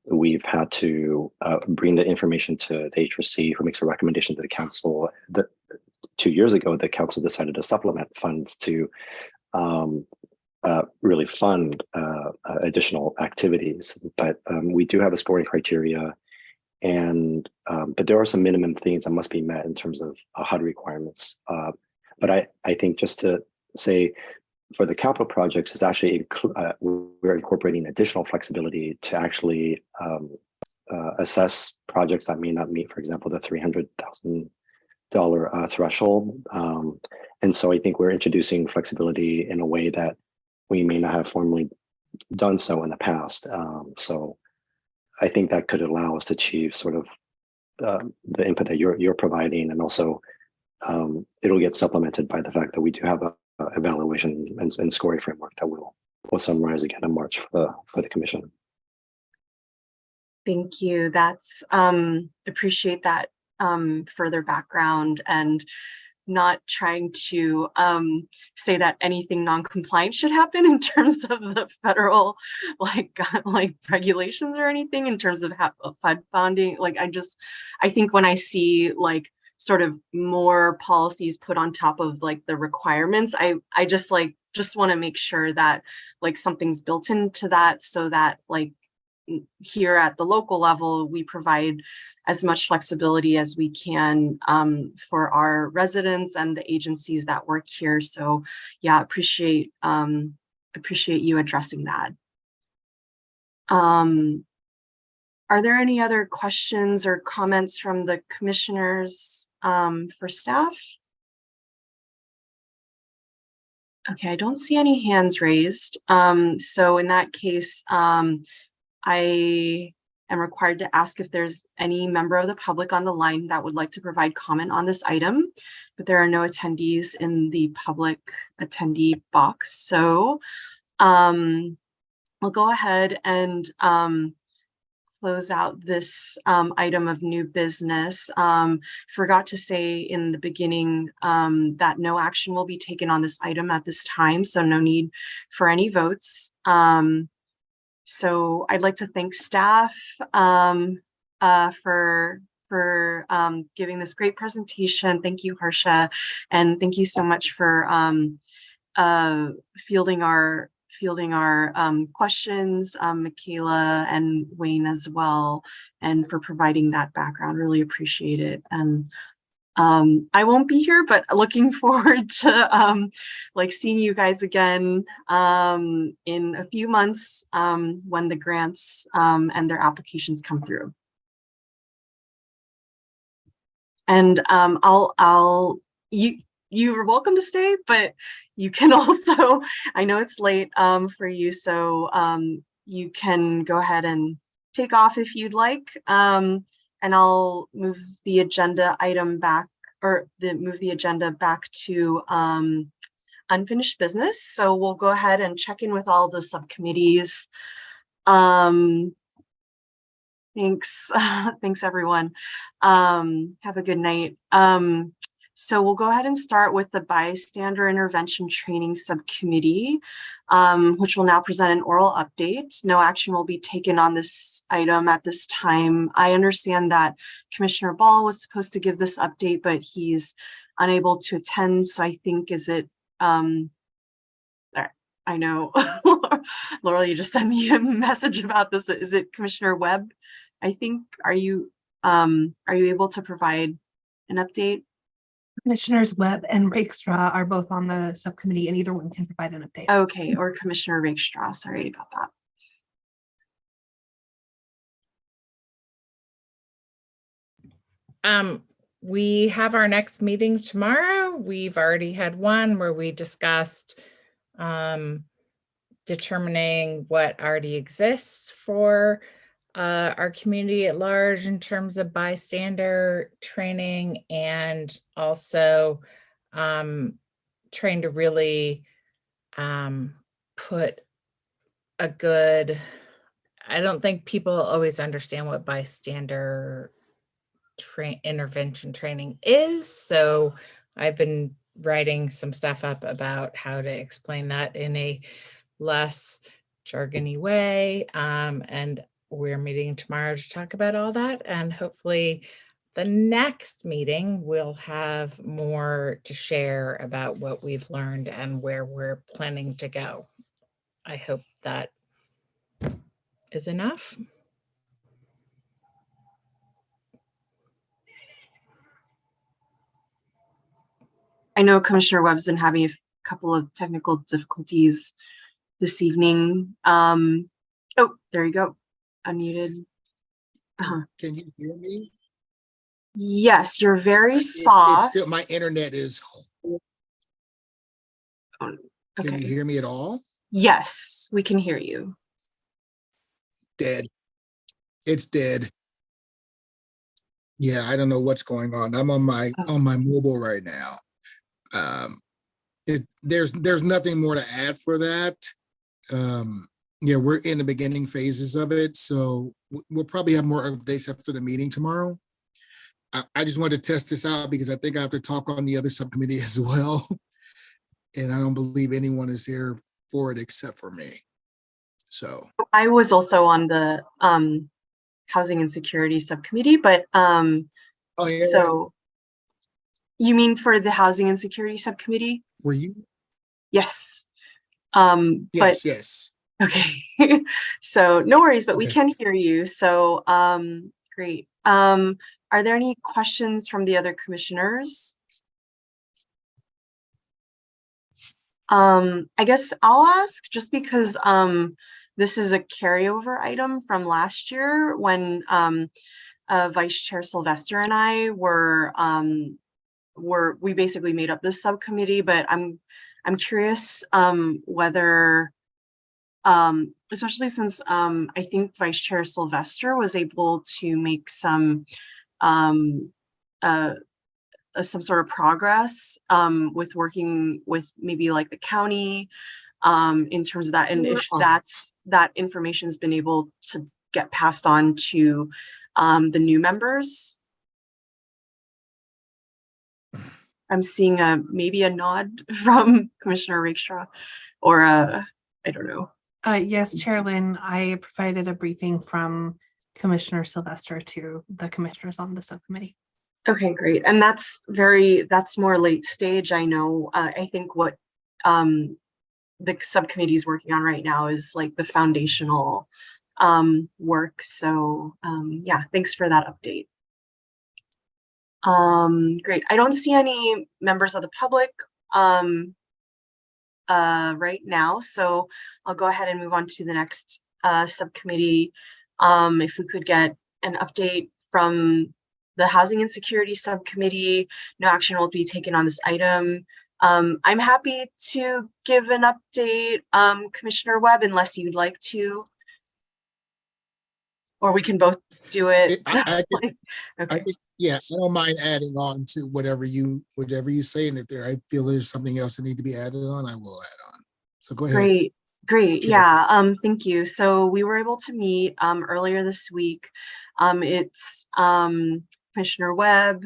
we've had to bring the information to the HRC, who makes a recommendation to the council. 2 years ago, the council decided to supplement funds to really fund additional activities. But we do have a scoring criteria, and but there are some minimum things that must be met in terms of HUD requirements. But I think just to say, for the capital projects, is actually we're incorporating additional flexibility to actually assess projects that may not meet, for example, the $300,000 threshold. And so I think we're introducing flexibility in a way that we may not have formally done so in the past. So I think that could allow us to achieve sort of the input that you're providing, and also it'll get supplemented by the fact that we do have a evaluation and scoring framework that we'll summarize again in March for the commission. Thank you. That's appreciate that further background, and not trying to say that anything non-compliant should happen in terms of the federal like regulations or anything in terms of FUD funding. Like I think when I see like sort of more policies put on top of like the requirements, I just want to make sure that like something's built into that, so that like here at the local level, we provide as much flexibility as we can for our residents and the agencies that work here. So yeah, appreciate you addressing that. Are there any other questions or comments from the commissioners for staff? Okay, I don't see any hands raised. So in that case, I am required to ask if there's any member of the public on the line that would like to provide comment on this item, but there are no attendees in the public attendee box. So we'll go ahead and close out this item of new business. Forgot to say in the beginning that no action will be taken on this item at this time, so no need for any votes. So I'd like to thank staff for giving this great presentation. Thank you, Harsha, and thank you so much for fielding our questions, Michaela and Wayne as well, and for providing that background. Really appreciate it. And I won't be here, but looking forward to like seeing you guys again in a few months when the grants and their applications come through. And you're welcome to stay, but you can also, I know it's late for you, so you can go ahead and take off if you'd like. And I'll move the agenda item back, or move the agenda back to unfinished business. So we'll go ahead and check in with all the subcommittees. Thanks. Thanks, everyone. Have a good night. So we'll go ahead and start with the Bystander Intervention Training Subcommittee, which will now present an oral update. No action will be taken on this item at this time. I understand that Commissioner Ball was supposed to give this update, but he's unable to attend. So I think, I know, Laurel, you just sent me a message about this. Is it Commissioner Webb? I think, are you able to provide an update? Commissioners Webb and Rakestraw are both on the subcommittee, and either one can provide an update. Okay, or Commissioner Rakestraw, sorry about that. We have our next meeting tomorrow. We've already had one where we discussed determining what already exists for our community at large in terms of bystander training, and also trying to really put a good, I don't think people always understand what bystander intervention training is. So I've been writing some stuff up about how to explain that in a less jargony way. And we're meeting tomorrow to talk about all that. And hopefully the next meeting we'll have more to share about what we've learned and where we're planning to go. I hope that is enough. I know Commissioner Webb's been having a couple of technical difficulties this evening. Oh, there you go. Unmuted. Can you hear me? Yes, you're very soft. It's still, my internet is. Okay. Can you hear me at all? Yes, we can hear you. Dead. It's dead. Yeah, I don't know what's going on. I'm on my mobile right now. There's nothing more to add for that. Yeah, we're in the beginning phases of it, so we'll probably have more updates after the meeting tomorrow. I just wanted to test this out because I think I have to talk on the other subcommittee as well. And I don't believe anyone is here for it except for me. So I was also on the Housing and Security Subcommittee, but oh, yeah. So you mean for the Housing and Security Subcommittee? Were you? Yes. Yes. Okay. So no worries, but we can hear you. So great. Are there any questions from the other commissioners? I guess I'll ask, just because this is a carryover item from last year when Vice Chair Sylvester and I we basically made up this subcommittee, but I'm curious whether, especially since I think Vice Chair Sylvester was able to make some sort of progress with working with maybe like the county in terms of that, and if that information has been able to get passed on to the new members. I'm seeing maybe a nod from Commissioner Rakestraw, or I don't know. Yes, Chair Lynn, I provided a briefing from Commissioner Sylvester to the commissioners on the subcommittee. Okay, great. And that's more late stage. I know. I think what the subcommittee is working on right now is like the foundational work. So yeah, thanks for that update. Great. I don't see any members of the public right now, so I'll go ahead and move on to the next subcommittee. If we could get an update from the Housing and Security Subcommittee. No action will be taken on this item. I'm happy to give an update, Commissioner Webb, unless you'd like to. Or we can both do it. Okay. Yeah, I don't mind adding on to whatever you say, and if I feel there's something else that need to be added on, I will add on. So go ahead. Great. Sure. Yeah. Thank you. So we were able to meet earlier this week. It's Commissioner Webb,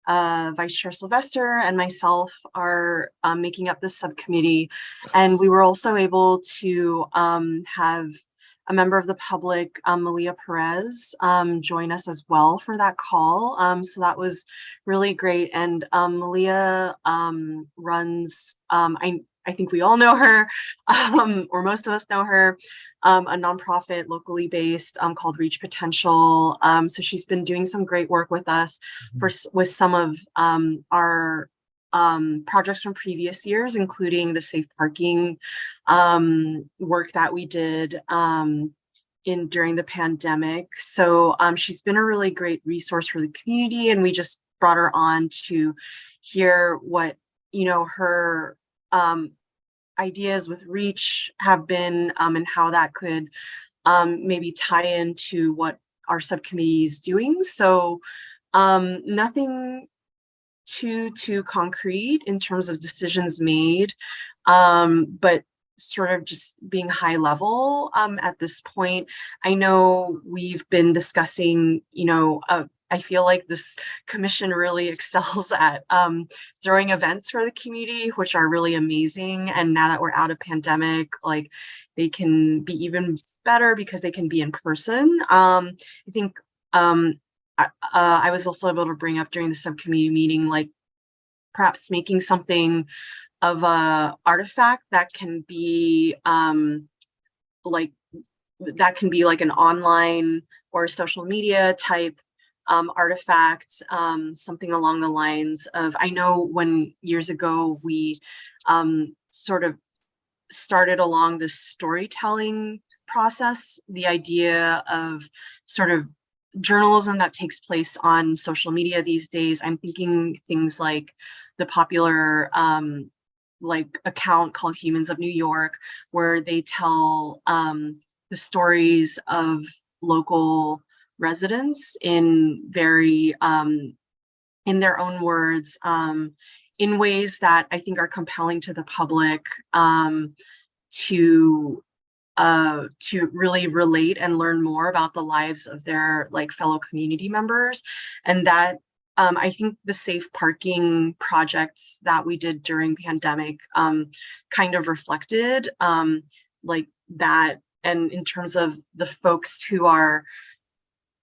Vice Chair Sylvester, and myself are making up this subcommittee, and we were also able to have a member of the public, Malia Perez, join us as well for that call. So that was really great. And Malia runs, I think we all know her, or most of us know her, a nonprofit locally based called Reach Potential. So she's been doing some great work with us with some of our projects from previous years, including the safe parking work that we did during the pandemic. So she's been a really great resource for the community, and we just brought her on to hear what her ideas with Reach have been, and how that could maybe tie into what our subcommittee is doing. So nothing too concrete in terms of decisions made, but sort of just being high level at this point. I know we've been discussing, I feel like this commission really excels at throwing events for the community, which are really amazing. And now that we're out of pandemic, like they can be even better because they can be in person. I think I was also able to bring up during the subcommittee meeting, like perhaps making something of a artifact that can be like an online or social media type artifacts, something along the lines of, I know when years ago we sort of started along this storytelling process, the idea of sort of journalism that takes place on social media these days. I'm thinking things like the popular like account called Humans of New York, where they tell the stories of local residents in very in their own words, in ways that I think are compelling to the public, to really relate and learn more about the lives of their like fellow community members. And that I think the safe parking projects that we did during pandemic kind of reflected like that. And in terms of the folks who are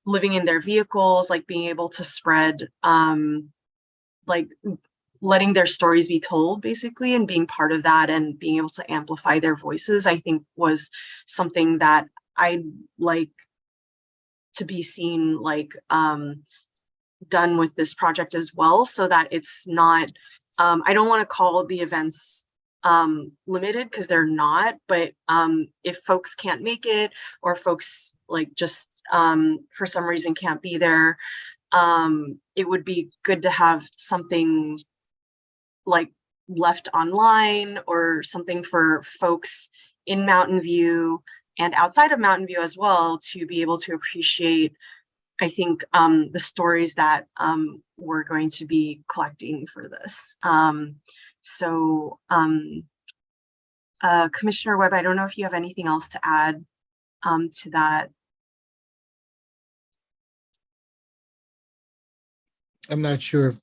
living in their vehicles, like being able to spread, like letting their stories be told basically, and being part of that and being able to amplify their voices, I think was something that I'd like to be seen like done with this project as well, so that it's not, I don't want to call the events limited, because they're not, but if folks can't make it, or folks like just for some reason can't be there, it would be good to have something like left online, or something for folks in Mountain View and outside of Mountain View as well, to be able to appreciate, I think, the stories that we're going to be collecting for this. Commissioner Webb, I don't know if you have anything else to add to that. I'm not sure if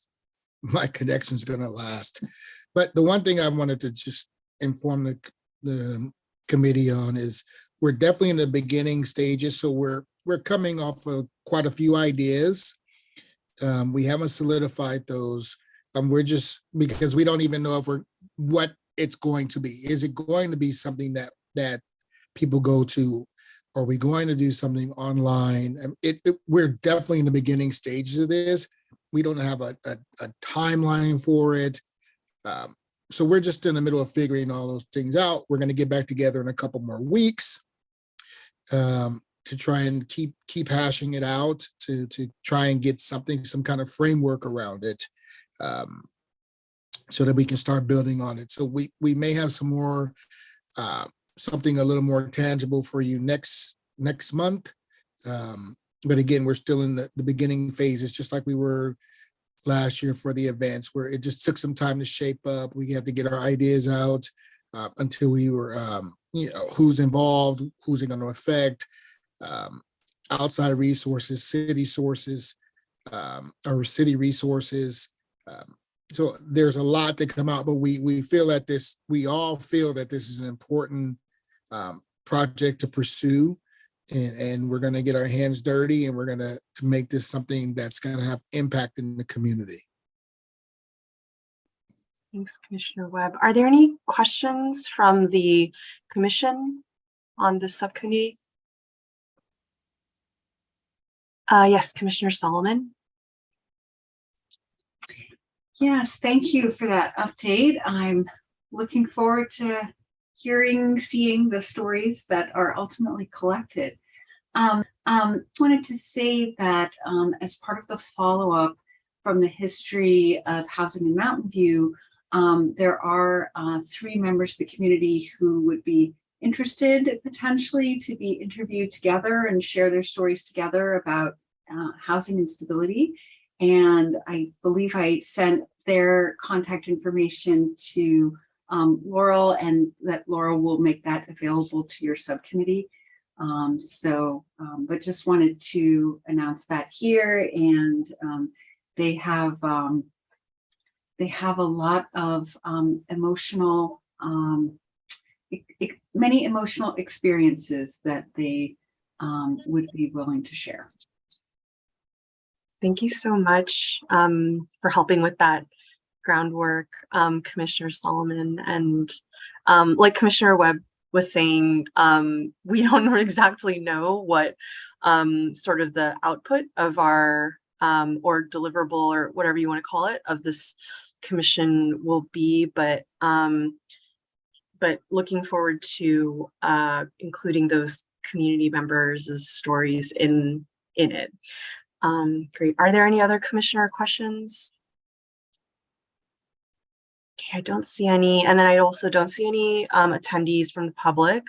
my connection is going to last. But the one thing I wanted to just inform the committee on is we're definitely in the beginning stages. So we're coming off of quite a few ideas. We haven't solidified those. We're just, because we don't even know if what it's going to be. Is it going to be something that people go to? Are we going to do something online? We're definitely in the beginning stages of this. We don't have a timeline for it. So we're just in the middle of figuring all those things out. We're going to get back together in a couple more weeks to try and keep hashing it out, to try and get some kind of framework around it, so that we can start building on it. So we may have some more something a little more tangible for you next month. But again, we're still in the beginning phases, just like we were last year for the events, where it just took some time to shape up. We had to get our ideas out until we were, who's involved, who's it going to affect, outside resources, city sources, or city resources. So there's a lot to come out, but we all feel that this is an important project to pursue. And we're going to get our hands dirty, and we're going to make this something that's going to have impact in the community. Thanks, Commissioner Webb. Are there any questions from the commission on this subcommittee? Yes, Commissioner Solomon. Yes, thank you for that update. I'm looking forward to seeing the stories that are ultimately collected. Wanted to say that as part of the follow-up from the history of housing in Mountain View, there are 3 members of the community who would be interested potentially to be interviewed together and share their stories together about housing instability. And I believe I sent their contact information to Laurel, and that Laurel will make that available to your subcommittee. But just wanted to announce that here, and they have a lot of many emotional experiences that they would be willing to share. Thank you so much for helping with that groundwork, Commissioner Solomon. And like Commissioner Webb was saying, we don't exactly know what sort of the output of our or deliverable, or whatever you want to call it, of this commission will be, but looking forward to including those community members' stories in it. Great. Are there any other commissioner questions? Okay, I don't see any. And then I also don't see any attendees from the public.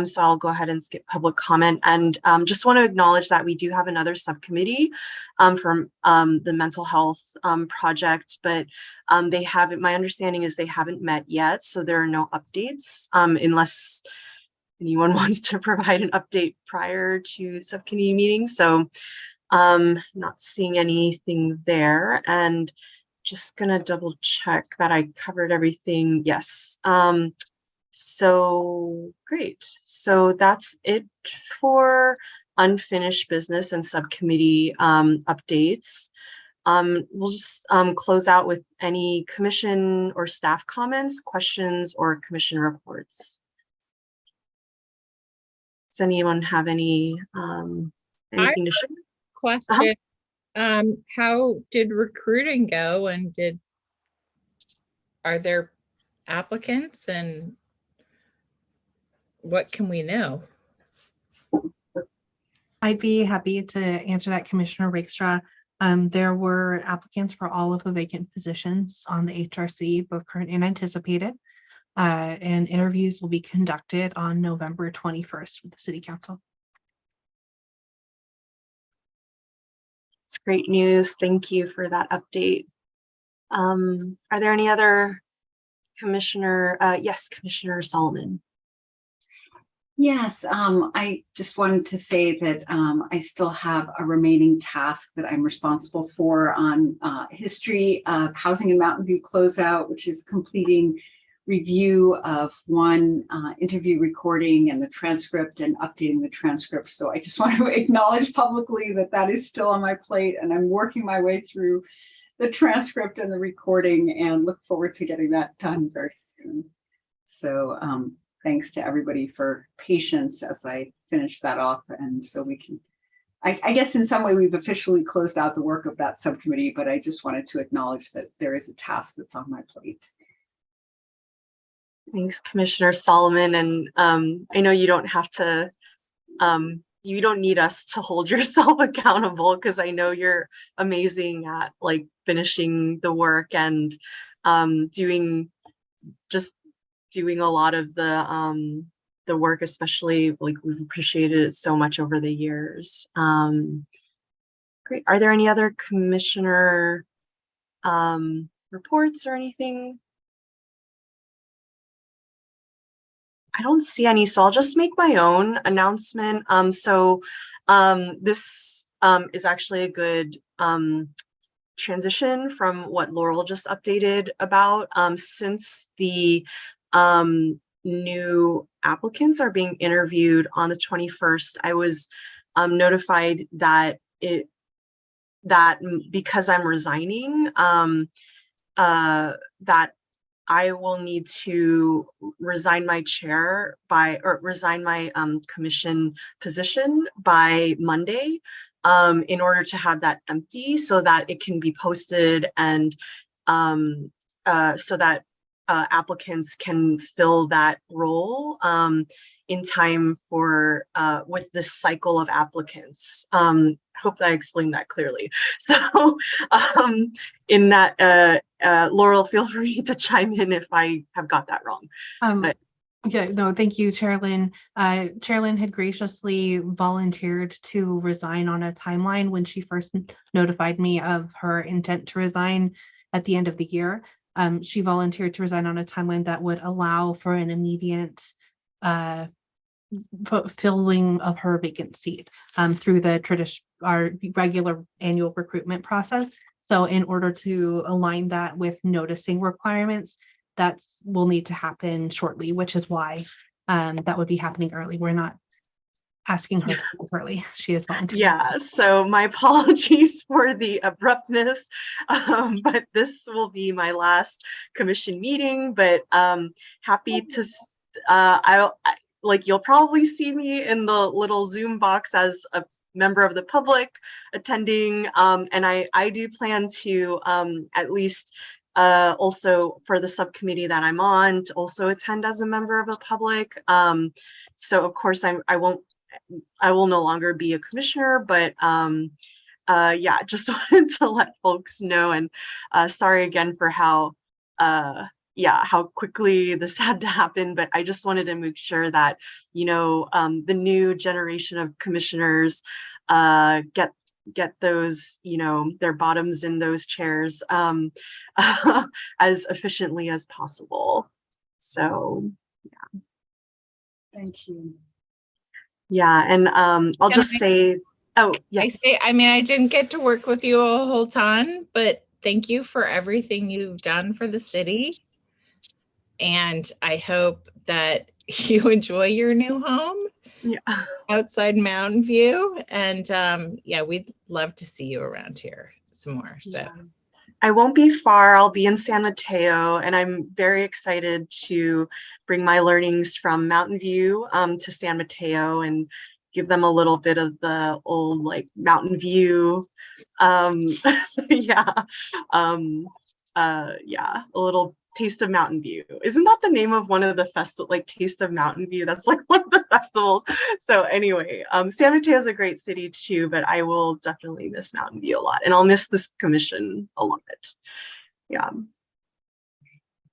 So I'll go ahead and skip public comment, and just want to acknowledge that we do have another subcommittee from the mental health project, but they haven't, my understanding is they haven't met yet. So there are no updates unless anyone wants to provide an update prior to subcommittee meetings. So not seeing anything there, and just gonna double check that I covered everything. Yes. So great. So that's it for unfinished business and subcommittee updates. We'll just close out with any commission or staff comments, questions, or commission reports. Does anyone have anything to share? Question. How did recruiting go, and are there applicants, and what can we know? I'd be happy to answer that, Commissioner Rakestraw. There were applicants for all of the vacant positions on the HRC, both current and anticipated, and interviews will be conducted on November 21st with the City Council. It's great news. Thank you for that update. Are there any other commissioner? Yes, Commissioner Solomon. Yes, I just wanted to say that I still have a remaining task that I'm responsible for on history of housing in Mountain View closeout, which is completing review of one interview recording and the transcript and updating the transcript. So I just want to acknowledge publicly that that is still on my plate, and I'm working my way through the transcript and the recording and look forward to getting that done very soon. So thanks to everybody for patience as I finish that off. And so we can, I guess in some way we've officially closed out the work of that subcommittee, but I just wanted to acknowledge that there is a task that's on my plate. Thanks, Commissioner Solomon. And I know you don't have to, you don't need us to hold yourself accountable, because I know you're amazing at like finishing the work and doing a lot of the work, especially like we've appreciated it so much over the years. Great. Are there any other commissioner reports or anything? I don't see any, so I'll just make my own announcement. This is actually a good transition from what Laurel just updated about. Since the new applicants are being interviewed on the 21st, I was notified that because I'm resigning, that I will need to resign my commission position by Monday in order to have that empty, so that it can be posted and so that applicants can fill that role in time for with this cycle of applicants. Hope that I explained that clearly. So in that, Laurel, feel free to chime in if I have got that wrong. Yeah, no, thank you, Chairlyn. Chairlyn had graciously volunteered to resign on a timeline when she first notified me of her intent to resign at the end of the year. She volunteered to resign on a timeline that would allow for an immediate filling of her vacant seat through our regular annual recruitment process. So in order to align that with noticing requirements, will need to happen shortly, which is why that would be happening early. We're not asking her to leave early. She is volunteering. Yeah, so my apologies for the abruptness, but this will be my last commission meeting, but happy to, you'll probably see me in the little Zoom box as a member of the public attending, and I do plan to at least also for the subcommittee that I'm on to also attend as a member of the public. So of course I will no longer be a commissioner, but yeah, just wanted to let folks know, and sorry again for how quickly this had to happen, but I just wanted to make sure that, the new generation of commissioners get those, their bottoms in those chairs as efficiently as possible. So yeah. Thank you. Yeah, and I'll just say, oh, yes. I didn't get to work with you a whole ton, but thank you for everything you've done for the city. And I hope that you enjoy your new home outside Mountain View. And yeah, we'd love to see you around here some more. So yeah. I won't be far. I'll be in San Mateo, and I'm very excited to bring my learnings from Mountain View to San Mateo and give them a little bit of the old Mountain View. Yeah, yeah, a little taste of Mountain View. Isn't that the name of one of the festivals, Taste of Mountain View? That's one of the festivals. So anyway, San Mateo is a great city too, but I will definitely miss Mountain View a lot, and I'll miss this commission a lot. Yeah.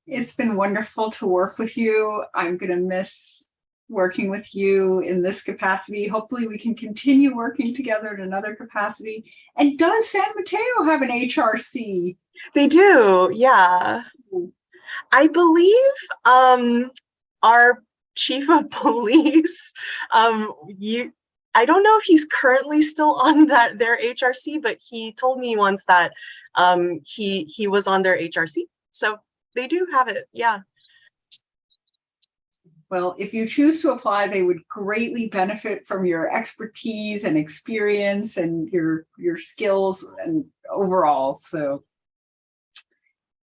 It's been wonderful to work with you. I'm going to miss working with you in this capacity. Hopefully we can continue working together in another capacity. And does San Mateo have an HRC? They do, yeah. I believe our chief of police. I don't know if he's currently still on their HRC, but he told me once that he was on their HRC. So they do have it. Yeah. Well, if you choose to apply, they would greatly benefit from your expertise and experience and your skills and overall. So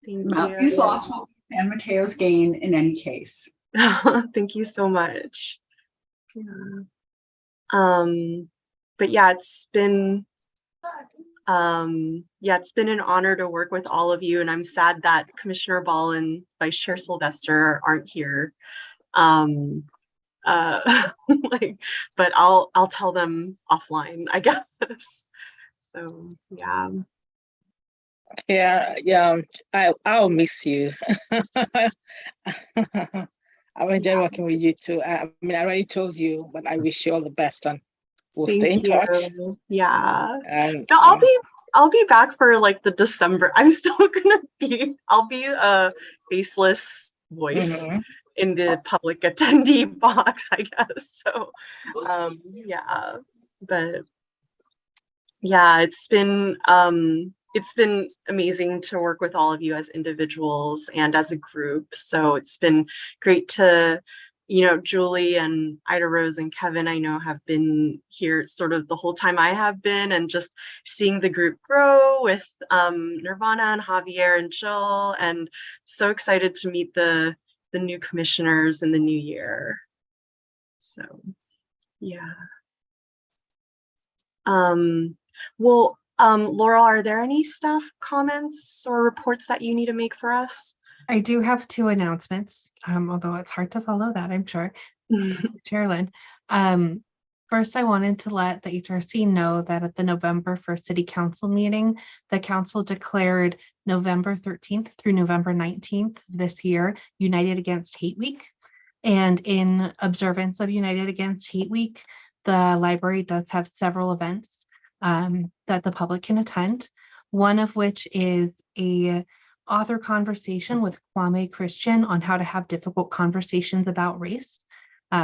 Thank Mount you. View's loss will be San Mateo's gain in any case. Thank you so much. Yeah. But yeah, it's been an honor to work with all of you, and I'm sad that Commissioner Ball and Vice Chair Sylvester aren't here. But I'll tell them offline, I guess. So yeah. Yeah, I'll miss you. I've enjoyed working with you too. I mean, I already told you, but I wish you all the best, and we'll stay in touch. Yeah. And No, I'll be back for like the December. I'll be a faceless voice in the public attendee box, I guess. So yeah. But yeah, it's been amazing to work with all of you as individuals and as a group. So it's been great to, Julie and Ida Rose and Kevin, I know, have been here sort of the whole time I have been, and just seeing the group grow with Nirvana and Javier and Jill, and so excited to meet the new commissioners in the new year. So yeah. Well, Laurel, are there any staff comments or reports that you need to make for us? I do have two announcements, although it's hard to follow that, I'm sure. Chairlyn. First, I wanted to let the HRC know that at the November 1st City Council meeting, the council declared November 13th through November 19th this year United Against Hate Week. And in observance of United Against Hate Week, the library does have several events that the public can attend, one of which is a author conversation with Kwame Christian on how to have difficult conversations about race,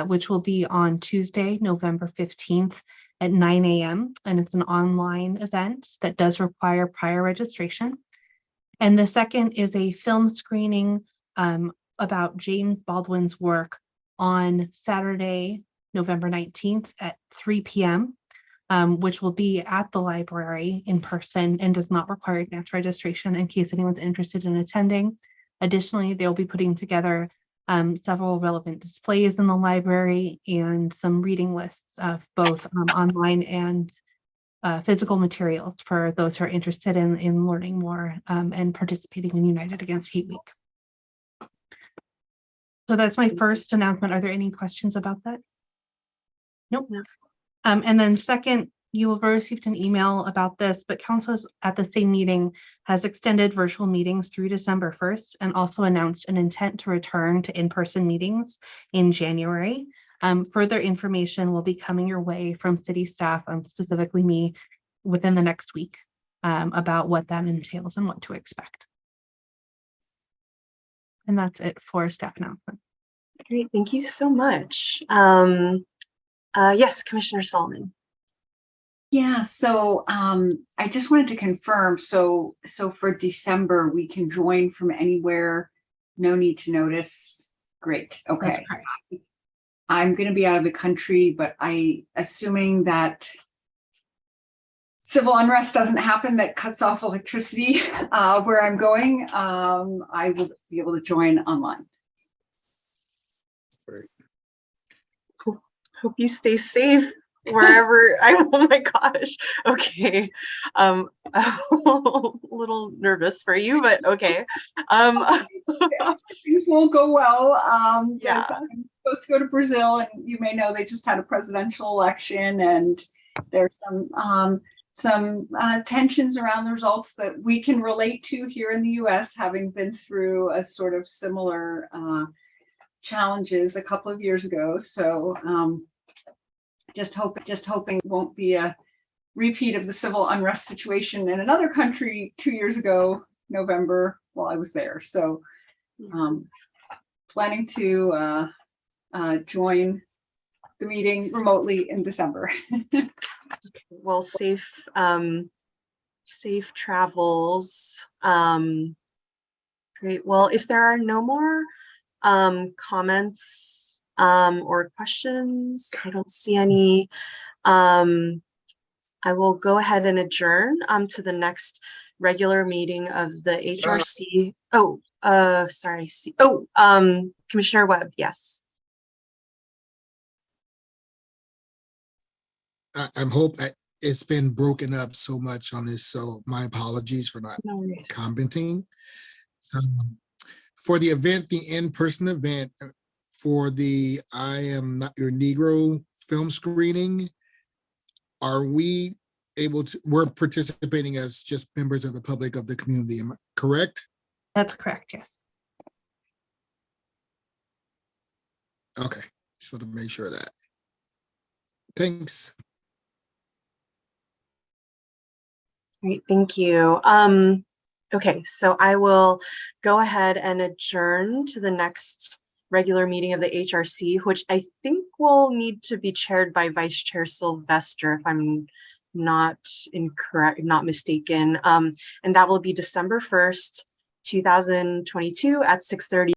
which will be on Tuesday, November 15th at 9 a.m. And it's an online event that does require prior registration. And the second is a film screening about James Baldwin's work on Saturday, November 19th at 3 p.m., which will be at the library in person and does not require advance registration in case anyone's interested in attending. Additionally, they'll be putting together several relevant displays in the library and some reading lists of both online and physical materials for those who are interested in learning more and participating in United Against Hate Week. So that's my first announcement. Are there any questions about that? Nope. No. And then second, you will have received an email about this, but council at the same meeting has extended virtual meetings through December 1st and also announced an intent to return to in-person meetings in January. Further information will be coming your way from city staff, specifically me, within the next week about what that entails and what to expect. And that's it for staff announcements. Great, thank you so much. Yes, Commissioner Solomon. Yeah, so I just wanted to confirm, so for December, we can join from anywhere, no need to notice. Great, okay. I'm going to be out of the country, but assuming that civil unrest doesn't happen that cuts off electricity where I'm going, I will be able to join online. Great. Cool. Hope you stay safe wherever. Oh my gosh. Okay. I'm a little nervous for you, but okay. Things will go well. Yeah. Yes, I'm supposed to go to Brazil, and you may know they just had a presidential election, and there's some tensions around the results that we can relate to here in the US, having been through a sort of similar challenges a couple of years ago. So just hoping it won't be a repeat of the civil unrest situation in another country 2 years ago, November, while I was there. So planning to join the meeting remotely in December. Well, safe travels. Great. Well, if there are no more comments or questions, I don't see any. I will go ahead and adjourn to the next regular meeting of the HRC. Oh, sorry. Commissioner Webb, yes. I'm hope it's been broken up so much on this, so my apologies for not No worries. commenting. For the event, the in-person event for the I Am Not Your Negro film screening, are we able to, we're participating as just members of the public of the community, am I correct? That's correct, yes. Okay, just want to make sure of that. Thanks. Great, thank you. Okay, so I will go ahead and adjourn to the next regular meeting of the HRC, which I think will need to be chaired by Vice Chair Sylvester, if I'm not mistaken. And that will be December 1st, 2022 at 6:30.